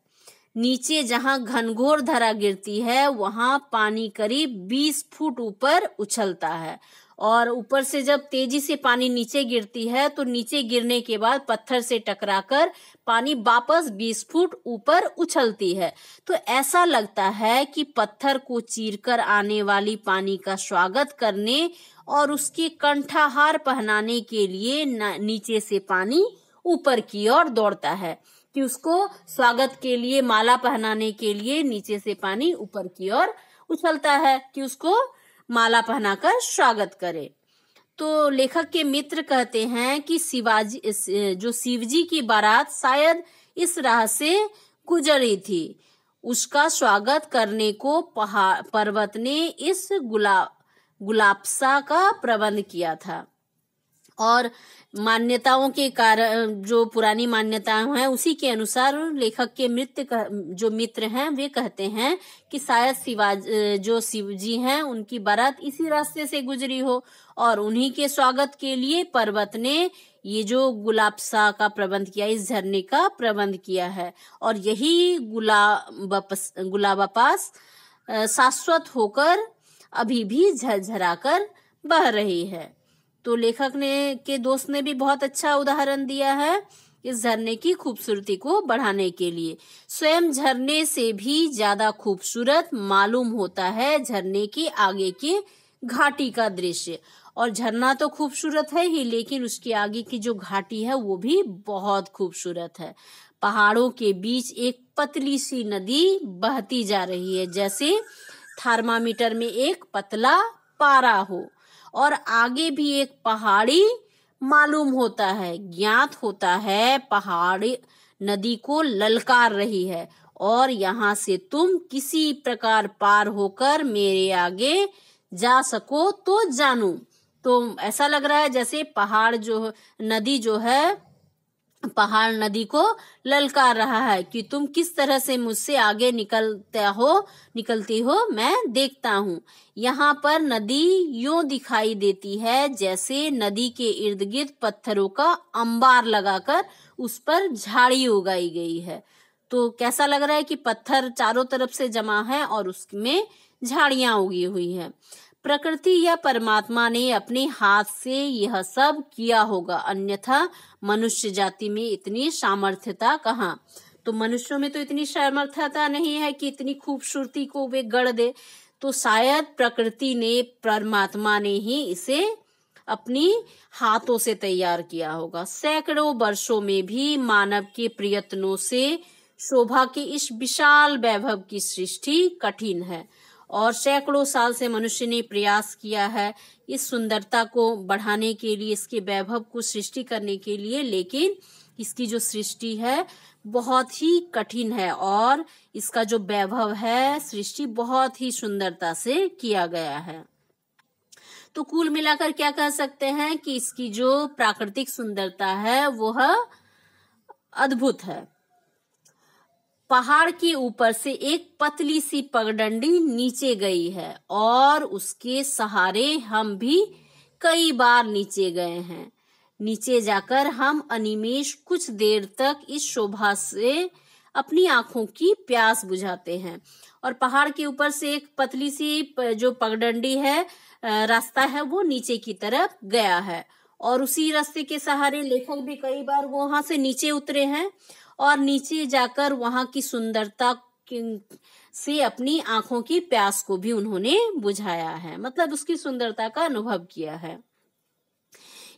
Speaker 1: नीचे जहां घनघोर धरा गिरती है, वहां पानी करीब 20 फुट ऊपर उछलता है। और ऊपर से जब तेजी से पानी नीचे गिरती है, तो नीचे गिरने के बाद पत्थर से टकराकर पानी वापस 20 फुट ऊपर उछलती है। तो ऐसा लगता है कि पत्थर को चीरकर आने वाली पानी का स्वागत करने और उसके कंठाहार पहनाने के लिए नीचे से पानी ऊपर की ओर दौड़ता है, कि उसको स्वागत के लिए, माला पहनाने के लिए नीचे से पानी ऊपर की ओर उछलता है कि उसको माला पहनाकर स्वागत करे। तो लेखक के मित्र कहते हैं कि शिवजी की बारात शायद इस राह से गुजरी थी। उसका स्वागत करने को पर्वत ने इस गुलाबसा का प्रबंध किया था। और मान्यताओं के कारण, जो पुरानी मान्यताएं हैं, उसी के अनुसार लेखक के जो मित्र हैं वे कहते हैं कि शायद जो शिव जी हैं उनकी बारात इसी रास्ते से गुजरी हो, और उन्हीं के स्वागत के लिए पर्वत ने ये जो गुलाबसा का प्रबंध किया, इस झरने का प्रबंध किया है। और यही गुलाबपास शाश्वत होकर अभी भी झरझराकर बह रही है। तो लेखक ने के दोस्त ने भी बहुत अच्छा उदाहरण दिया है इस झरने की खूबसूरती को बढ़ाने के लिए। स्वयं झरने से भी ज्यादा खूबसूरत मालूम होता है झरने के आगे के घाटी का दृश्य। और झरना तो खूबसूरत है ही, लेकिन उसके आगे की जो घाटी है वो भी बहुत खूबसूरत है। पहाड़ों के बीच एक पतली सी नदी बहती जा रही है, जैसे थर्मामीटर में एक पतला पारा हो, और आगे भी एक पहाड़ी मालूम होता है। ज्ञात होता है पहाड़ी नदी को ललकार रही है, और यहाँ से तुम किसी प्रकार पार होकर मेरे आगे जा सको तो जानू। तो ऐसा लग रहा है जैसे नदी जो है पहाड़ नदी को ललकार रहा है कि तुम किस तरह से मुझसे आगे निकलती हो मैं देखता हूँ। यहाँ पर नदी यूं दिखाई देती है जैसे नदी के इर्द गिर्द पत्थरों का अंबार लगाकर उस पर झाड़ी उगाई गई है। तो कैसा लग रहा है कि पत्थर चारों तरफ से जमा है और उसमें झाड़ियां उगी हुई है। प्रकृति या परमात्मा ने अपने हाथ से यह सब किया होगा, अन्यथा मनुष्य जाति में इतनी सामर्थ्यता कहाँ। तो मनुष्यों में तो इतनी सामर्थ्यता नहीं है कि इतनी खूबसूरती को वे गढ़ दे। तो शायद प्रकृति ने, परमात्मा ने ही इसे अपनी हाथों से तैयार किया होगा। सैकड़ों वर्षों में भी मानव के प्रयत्नों से शोभा के इस विशाल वैभव की सृष्टि कठिन है, और सैकड़ों साल से मनुष्य ने प्रयास किया है इस सुंदरता को बढ़ाने के लिए, इसके वैभव को सृष्टि करने के लिए, लेकिन इसकी जो सृष्टि है बहुत ही कठिन है, और इसका जो वैभव है सृष्टि बहुत ही सुंदरता से किया गया है। तो कुल मिलाकर क्या कह सकते हैं कि इसकी जो प्राकृतिक सुंदरता है वह अद्भुत है। पहाड़ के ऊपर से एक पतली सी पगडंडी नीचे गई है, और उसके सहारे हम भी कई बार नीचे गए हैं। नीचे जाकर हम अनिमेष कुछ देर तक इस शोभा से अपनी आंखों की प्यास बुझाते हैं। और पहाड़ के ऊपर से एक पतली सी जो पगडंडी है, रास्ता है, वो नीचे की तरफ गया है, और उसी रास्ते के सहारे लेखक भी कई बार वहां से नीचे उतरे हैं, और नीचे जाकर वहां की सुंदरता से अपनी आंखों की प्यास को भी उन्होंने बुझाया है, मतलब उसकी सुंदरता का अनुभव किया है।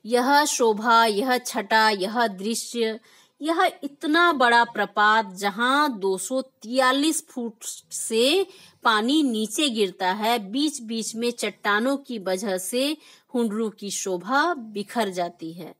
Speaker 1: यह शोभा, यह छटा, यह दृश्य, यह इतना बड़ा प्रपात जहां 243 फुट से पानी नीचे गिरता है, बीच बीच में चट्टानों की वजह से हुंडरू की शोभा बिखर जाती है।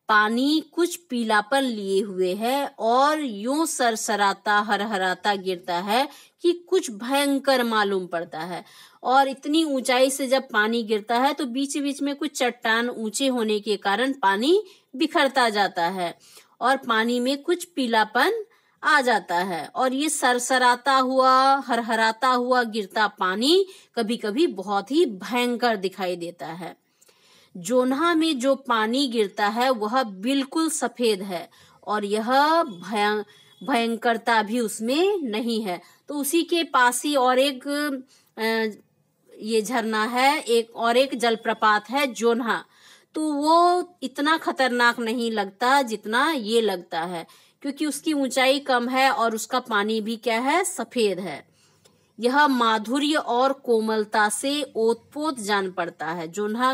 Speaker 1: पानी कुछ पीलापन लिए हुए है और यूं सरसराता हरहराता गिरता है कि कुछ भयंकर मालूम पड़ता है। और इतनी ऊंचाई से जब पानी गिरता है तो बीच बीच में कुछ चट्टान ऊंचे होने के कारण पानी बिखरता जाता है और पानी में कुछ पीलापन आ जाता है, और ये सरसराता हुआ हरहराता हुआ गिरता पानी कभी कभी बहुत ही भयंकर दिखाई देता है। जोन्हा में जो पानी गिरता है वह बिल्कुल सफेद है, और यह भयंकरता भी उसमें नहीं है। तो उसी के पास ही और एक ये झरना है, एक जलप्रपात है जोन्हा। तो वो इतना खतरनाक नहीं लगता जितना ये लगता है, क्योंकि उसकी ऊंचाई कम है और उसका पानी भी क्या है, सफेद है। यह माधुर्य और कोमलता से ओतपोत जान पड़ता है। जोन्हा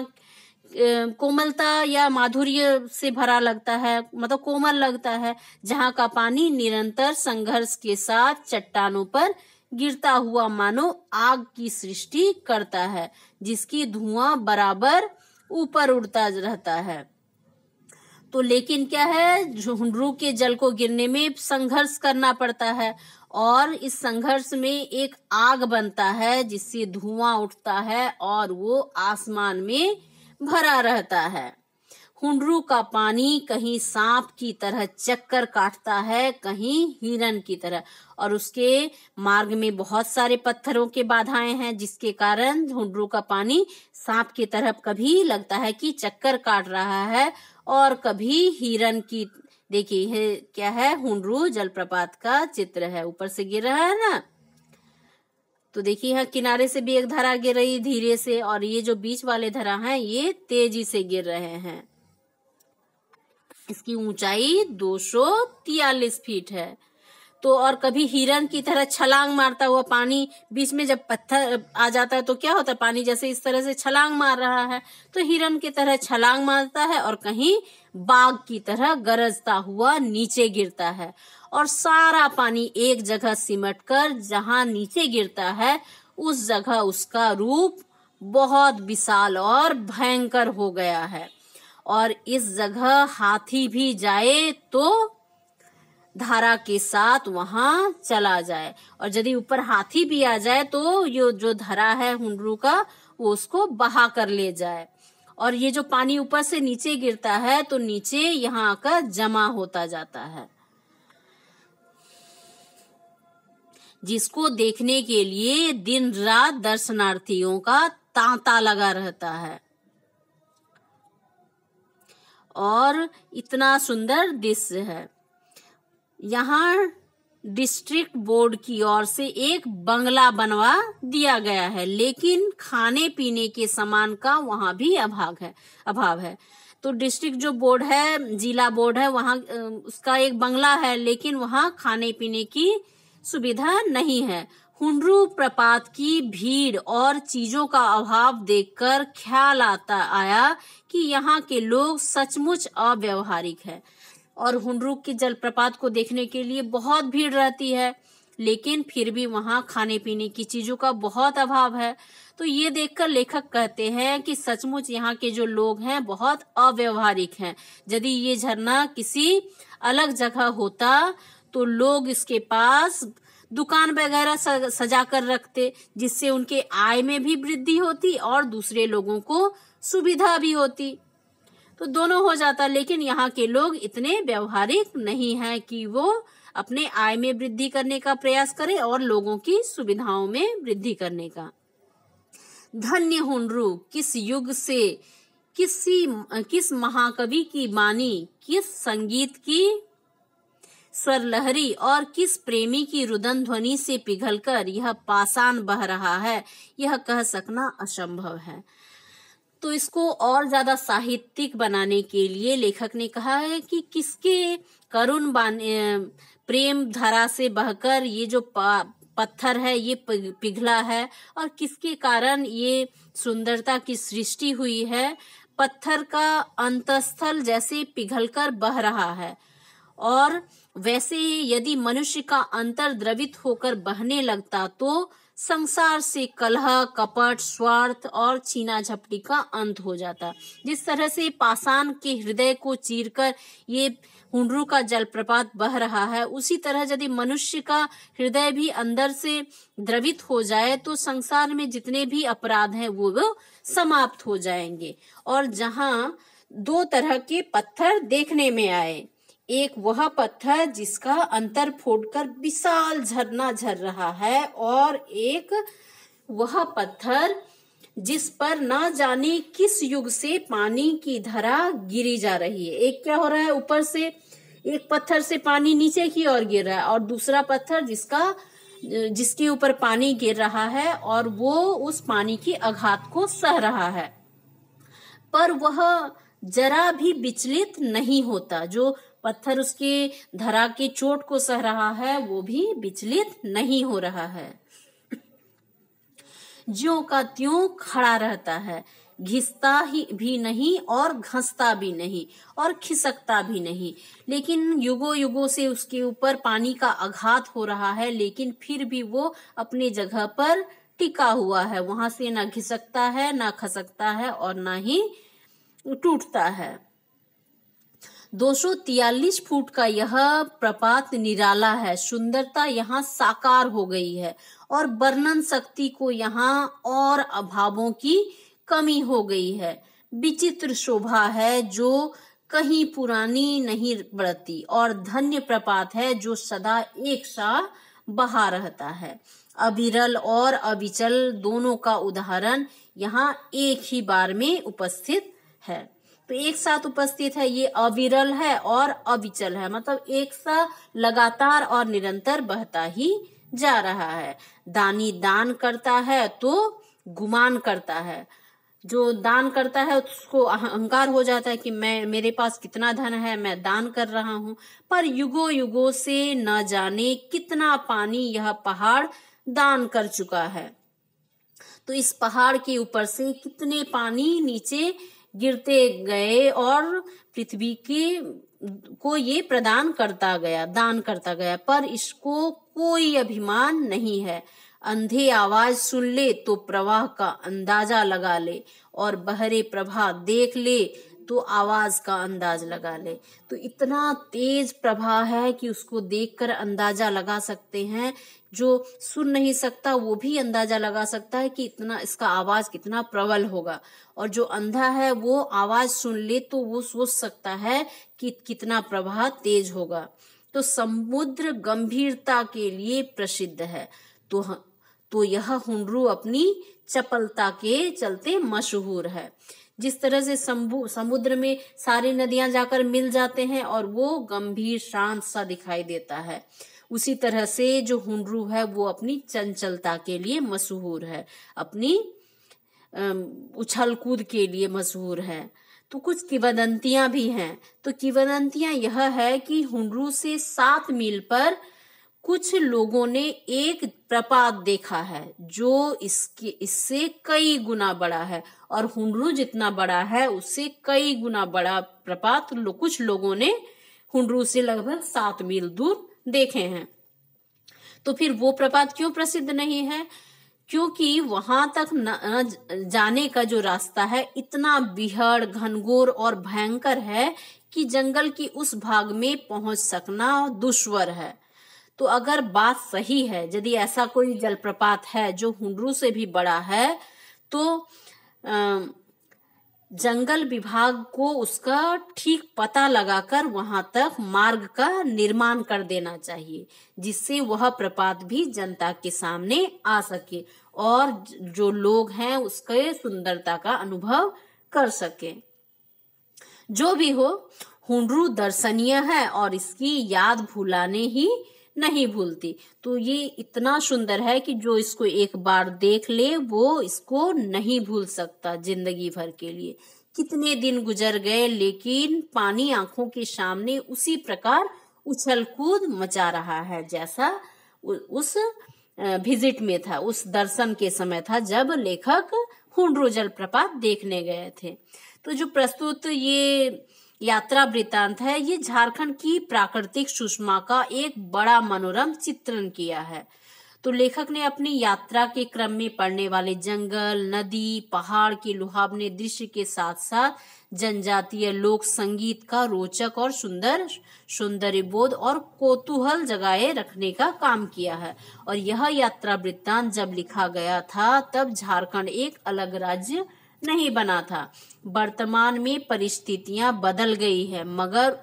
Speaker 1: कोमलता या माधुर्य से भरा लगता है, मतलब कोमल लगता है, जहाँ का पानी निरंतर संघर्ष के साथ चट्टानों पर गिरता हुआ मानो आग की सृष्टि करता है, जिसकी धुआं बराबर ऊपर उड़ता रहता है। तो लेकिन क्या है, हुंडरू के जल को गिरने में संघर्ष करना पड़ता है, और इस संघर्ष में एक आग बनता है जिससे धुआं उठता है और वो आसमान में भरा रहता है। हुंडरू का पानी कहीं सांप की तरह चक्कर काटता है, कहीं हिरन की तरह, और उसके मार्ग में बहुत सारे पत्थरों के बाधाएं हैं, जिसके कारण हुंडरू का पानी सांप की तरह कभी लगता है कि चक्कर काट रहा है और कभी हिरन की। देखिए क्या है, हुंडरू जलप्रपात का चित्र है, ऊपर से गिर रहा है ना। तो देखिए यहाँ किनारे से भी एक धारा गिर रही है धीरे से, और ये जो बीच वाले धारा हैं ये तेजी से गिर रहे हैं। इसकी ऊंचाई 243 फीट है। तो और कभी हिरन की तरह छलांग मारता हुआ पानी, बीच में जब पत्थर आ जाता है तो क्या होता है, पानी जैसे इस तरह से छलांग मार रहा है तो हिरन की तरह छलांग मारता है, और कहीं बाघ की तरह गरजता हुआ नीचे गिरता है, और सारा पानी एक जगह सिमटकर जहां नीचे गिरता है उस जगह उसका रूप बहुत विशाल और भयंकर हो गया है। और इस जगह हाथी भी जाए तो धारा के साथ वहां चला जाए, और यदि ऊपर हाथी भी आ जाए तो ये जो धारा है हुंडरू का वो उसको बहा कर ले जाए। और ये जो पानी ऊपर से नीचे गिरता है तो नीचे यहाँ आकर जमा होता जाता है, जिसको देखने के लिए दिन रात दर्शनार्थियों का तांता लगा रहता है। और इतना सुंदर दृश्य है। यहाँ डिस्ट्रिक्ट बोर्ड की ओर से एक बंगला बनवा दिया गया है, लेकिन खाने पीने के सामान का वहां भी अभाव है। तो डिस्ट्रिक्ट जो बोर्ड है, जिला बोर्ड है, वहां उसका एक बंगला है, लेकिन वहां खाने पीने की सुविधा नहीं है। हुंडरू प्रपात की भीड़ और चीजों का अभाव देखकर ख्याल आया कि यहाँ के लोग सचमुच अव्यवहारिक है, और हुंडरू के जलप्रपात को देखने के लिए बहुत भीड़ रहती है, लेकिन फिर भी वहां खाने पीने की चीजों का बहुत अभाव है। तो ये देखकर लेखक कहते हैं कि सचमुच यहाँ के जो लोग हैं बहुत अव्यवहारिक हैं। यदि ये झरना किसी अलग जगह होता तो लोग इसके पास दुकान वगैरह सजा कर रखते, जिससे उनके आय में भी वृद्धि होती और दूसरे लोगों को सुविधा भी होती, तो दोनों हो जाता। लेकिन यहाँ के लोग इतने व्यवहारिक नहीं हैं कि वो अपने आय में वृद्धि करने का प्रयास करें और लोगों की सुविधाओं में वृद्धि करने का। धन्य हुंडरू, किस युग से किस महाकवि की बानी, किस संगीत की स्वर लहरी और किस प्रेमी की रुदन ध्वनि से पिघलकर यह पाषाण बह रहा है, यह कह सकना असंभव है। तो इसको और ज्यादा साहित्यिक बनाने के लिए लेखक ने कहा है कि किसके करुण प्रेम धारा से बहकर ये जो पत्थर है ये पिघला है, और किसके कारण ये सुंदरता की सृष्टि हुई है। पत्थर का अंतस्थल जैसे पिघलकर बह रहा है, और वैसे ही यदि मनुष्य का अंतर द्रवित होकर बहने लगता तो संसार से कलह, कपट, स्वार्थ और छीना झपटी का अंत हो जाता। जिस तरह से पाषाण के हृदय को चीरकर ये हुंडरू का जलप्रपात बह रहा है, उसी तरह यदि मनुष्य का हृदय भी अंदर से द्रवित हो जाए तो संसार में जितने भी अपराध हैं वो समाप्त हो जाएंगे। और जहां दो तरह के पत्थर देखने में आए, एक वह पत्थर जिसका अंतर फोड़कर विशाल झरना झर रहा है, और एक वह पत्थर जिस पर न जाने किस युग से पानी की धारा गिरी जा रही है। एक क्या हो रहा है, ऊपर से एक पत्थर से पानी नीचे की ओर गिर रहा है, और दूसरा पत्थर जिसके ऊपर पानी गिर रहा है और वो उस पानी की आघात को सह रहा है, पर वह जरा भी विचलित नहीं होता। जो पत्थर उसके धरा के चोट को सह रहा है वो भी विचलित नहीं हो रहा है, ज्यों का त्यों खड़ा रहता है, घिसता ही भी नहीं और घसता भी नहीं और खिसकता भी नहीं। लेकिन युगों युगों से उसके ऊपर पानी का आघात हो रहा है, लेकिन फिर भी वो अपनी जगह पर टिका हुआ है, वहां से ना घिसकता है, ना खसकता है और ना ही टूटता है। 243 फुट का यह प्रपात निराला है, सुंदरता यहाँ साकार हो गई है और वर्णन शक्ति को यहाँ और अभावों की कमी हो गई है। विचित्र शोभा है जो कहीं पुरानी नहीं बढ़ती, और धन्य प्रपात है जो सदा एक सा बहा रहता है। अविरल और अविचल दोनों का उदाहरण यहाँ एक ही बार में उपस्थित है। तो एक साथ उपस्थित है, ये अविरल है और अविचल है, मतलब एक सा लगातार और निरंतर बहता ही जा रहा है। दानी दान करता है तो गुमान करता है। जो दान करता है उसको अहंकार हो जाता है कि मेरे पास कितना धन है, मैं दान कर रहा हूँ। पर युगों युगों से न जाने कितना पानी यह पहाड़ दान कर चुका है। तो इस पहाड़ के ऊपर से कितने पानी नीचे गिरते गए और पृथ्वी को ये प्रदान करता गया, दान करता गया, पर इसको कोई अभिमान नहीं है। अंधे आवाज सुन ले तो प्रवाह का अंदाजा लगा ले, और बहरे प्रवाह देख ले तो आवाज का अंदाज लगा ले। तो इतना तेज प्रवाह है कि उसको देखकर अंदाजा लगा सकते हैं। जो सुन नहीं सकता वो भी अंदाजा लगा सकता है कि इतना इसका आवाज कितना प्रबल होगा, और जो अंधा है वो आवाज सुन ले तो वो सोच सकता है कि कितना प्रवाह तेज होगा। तो समुद्र गंभीरता के लिए प्रसिद्ध है, तो यह हुंडरू अपनी चपलता के चलते मशहूर है। जिस तरह से समुद्र में सारी नदियां जाकर मिल जाते हैं और वो गंभीर शांत सा दिखाई देता है, उसी तरह से जो हुंडरू है वो अपनी चंचलता के लिए मशहूर है, अपनी उछल कूद के लिए मशहूर है। तो कुछ किंवदंतियां भी हैं। तो किंवदंतियां यह है कि हुंडरू से 7 मील पर कुछ लोगों ने एक प्रपात देखा है जो इससे कई गुना बड़ा है, और हुंडरू जितना बड़ा है उससे कई गुना बड़ा प्रपात कुछ लोगों ने हुंडरू से लगभग 7 मील दूर देखे हैं। तो फिर वो प्रपात क्यों प्रसिद्ध नहीं है? क्योंकि वहां तक जाने का जो रास्ता है इतना बिहड़, घनघोर और भयंकर है कि जंगल की उस भाग में पहुंच सकना दुश्वार है। तो अगर बात सही है, यदि ऐसा कोई जलप्रपात है जो हुंडरू से भी बड़ा है, तो जंगल विभाग को उसका ठीक पता लगाकर वहां तक मार्ग का निर्माण कर देना चाहिए, जिससे वह प्रपात भी जनता के सामने आ सके और जो लोग हैं उसके सुंदरता का अनुभव कर सके। जो भी हो, हुंडरू दर्शनीय है और इसकी याद भुलाने ही नहीं भूलती। तो ये इतना सुंदर है कि जो इसको एक बार देख ले वो इसको नहीं भूल सकता जिंदगी भर के लिए। कितने दिन गुजर गए लेकिन पानी आंखों के सामने उसी प्रकार उछल कूद मचा रहा है जैसा उस विजिट में था, उस दर्शन के समय था जब लेखक हुंडरू जलप्रपात देखने गए थे। तो जो प्रस्तुत ये यात्रा वृत्तांत है, ये झारखंड की प्राकृतिक सुषमा का एक बड़ा मनोरम चित्रण किया है। तो लेखक ने अपनी यात्रा के क्रम में पड़ने वाले जंगल, नदी, पहाड़ के लुभावने दृश्य के साथ साथ जनजातीय लोक संगीत का रोचक और सुंदर सौंदर्यबोध और कौतूहल जगाए रखने का काम किया है। और यह यात्रा वृत्तांत जब लिखा गया था तब झारखंड एक अलग राज्य नहीं बना था। वर्तमान में परिस्थितियां बदल गई है, मगर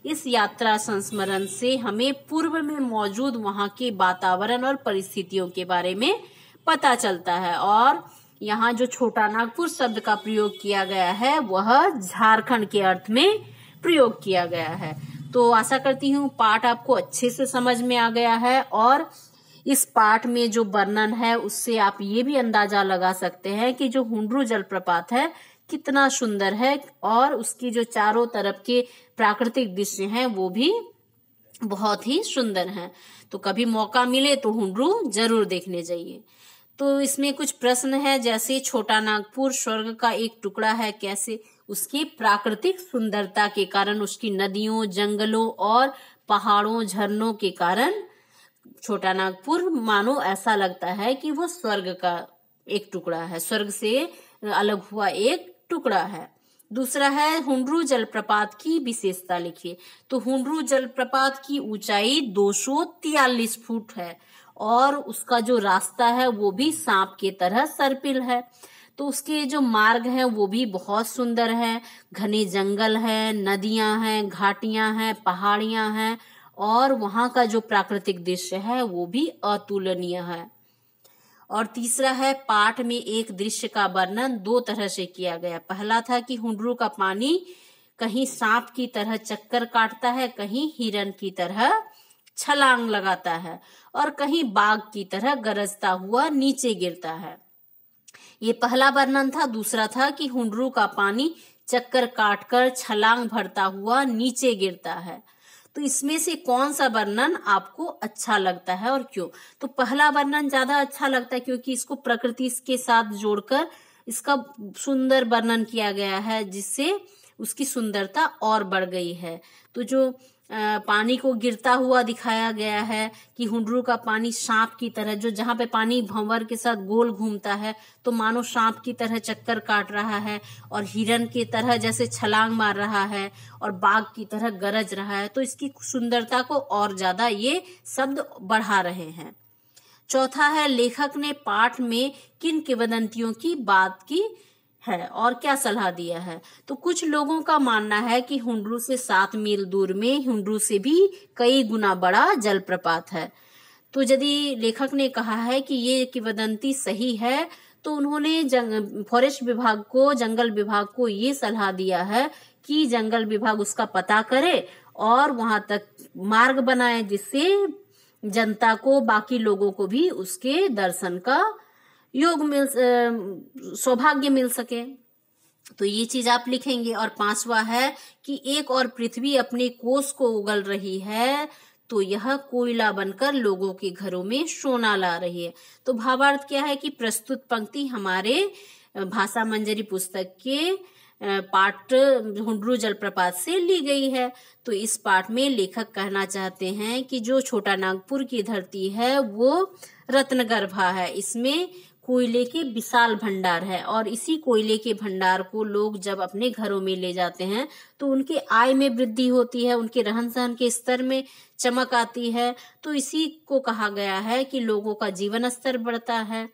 Speaker 1: इस यात्रा संस्मरण से हमें पूर्व में मौजूद वहां के वातावरण और परिस्थितियों के बारे में पता चलता है। और यहाँ जो छोटा नागपुर शब्द का प्रयोग किया गया है वह झारखंड के अर्थ में प्रयोग किया गया है। तो आशा करती हूँ पाठ आपको अच्छे से समझ में आ गया है, और इस पाठ में जो वर्णन है उससे आप ये भी अंदाजा लगा सकते हैं कि जो हुंडरू जलप्रपात है कितना सुंदर है, और उसकी जो चारों तरफ के प्राकृतिक दृश्य हैं वो भी बहुत ही सुंदर हैं। तो कभी मौका मिले तो हुंडरू जरूर देखने जाइए। तो इसमें कुछ प्रश्न है, जैसे छोटा नागपुर स्वर्ग का एक टुकड़ा है, कैसे? उसकी प्राकृतिक सुंदरता के कारण, उसकी नदियों, जंगलों और पहाड़ों, झरनों के कारण छोटा नागपुर मानो ऐसा लगता है कि वो स्वर्ग का एक टुकड़ा है, स्वर्ग से अलग हुआ एक टुकड़ा है। दूसरा है हुंडरू जलप्रपात की विशेषता लिखिए। तो हुंडरू जलप्रपात की ऊंचाई 243 फुट है और उसका जो रास्ता है वो भी सांप के तरह सर्पिल है। तो उसके जो मार्ग हैं वो भी बहुत सुंदर है, घने जंगल है, नदियां हैं, घाटियां हैं, पहाड़ियां हैं, और वहां का जो प्राकृतिक दृश्य है वो भी अतुलनीय है। और तीसरा है पाठ में एक दृश्य का वर्णन 2 तरह से किया गया। पहला था कि हुंडरू का पानी कहीं सांप की तरह चक्कर काटता है, कहीं हिरन की तरह छलांग लगाता है और कहीं बाघ की तरह गरजता हुआ नीचे गिरता है। ये पहला वर्णन था। दूसरा था कि हुंडरू का पानी चक्कर काटकर छलांग भरता हुआ नीचे गिरता है। तो इसमें से कौन सा वर्णन आपको अच्छा लगता है और क्यों? तो पहला वर्णन ज्यादा अच्छा लगता है क्योंकि इसको प्रकृति के साथ जोड़कर इसका सुंदर वर्णन किया गया है, जिससे उसकी सुंदरता और बढ़ गई है। तो जो पानी को गिरता हुआ दिखाया गया है कि हुंडरू का पानी सांप की तरह, जो जहां पे पानी भंवर के साथ गोल घूमता है तो मानो सांप की तरह चक्कर काट रहा है, और हिरन की तरह जैसे छलांग मार रहा है, और बाघ की तरह गरज रहा है। तो इसकी सुंदरता को और ज्यादा ये शब्द बढ़ा रहे हैं। चौथा है, लेखक ने पाठ में किन किंवदंतियों की बात की है और क्या सलाह दिया है? तो कुछ लोगों का मानना है कि हुंडरू से 7 मील दूर में हुंडरू से भी कई गुना बड़ा जलप्रपात है। तो यदि लेखक ने कहा है कि ये किंवदंती सही है, तो उन्होंने फॉरेस्ट विभाग को, जंगल विभाग को ये सलाह दिया है कि जंगल विभाग उसका पता करे और वहां तक मार्ग बनाए, जिससे जनता को, बाकी लोगों को भी उसके दर्शन का सौभाग्य मिल सके। तो ये चीज आप लिखेंगे। और 5वां है कि एक और पृथ्वी अपने कोस को उगल रही है, तो यह कोयला बनकर लोगों के घरों में सोना ला रही है। तो भावार्थ क्या है कि प्रस्तुत पंक्ति हमारे भाषा मंजरी पुस्तक के पाठ हुंडरू जलप्रपात से ली गई है। तो इस पाठ में लेखक कहना चाहते हैं कि जो छोटा नागपुर की धरती है वो रत्नगर्भा है, इसमें कोयले के विशाल भंडार है, और इसी कोयले के भंडार को लोग जब अपने घरों में ले जाते हैं तो उनके आय में वृद्धि होती है, उनके रहन सहन के स्तर में चमक आती है। तो इसी को कहा गया है कि लोगों का जीवन स्तर बढ़ता है,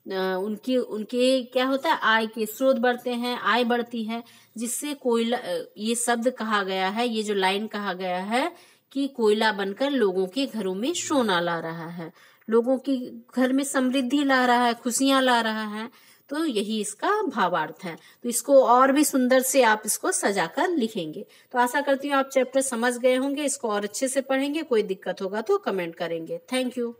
Speaker 1: उनके क्या होता है, आय के स्रोत बढ़ते हैं, आय बढ़ती है, जिससे कोयला, ये शब्द कहा गया है, ये जो लाइन कहा गया है कि कोयला बनकर लोगों के घरों में सोना ला रहा है, लोगों के घर में समृद्धि ला रहा है, खुशियां ला रहा है। तो यही इसका भावार्थ है। तो इसको और भी सुंदर से आप इसको सजाकर लिखेंगे। तो आशा करती हूँ आप चैप्टर समझ गए होंगे, इसको और अच्छे से पढ़ेंगे। कोई दिक्कत होगा तो कमेंट करेंगे। Thank you.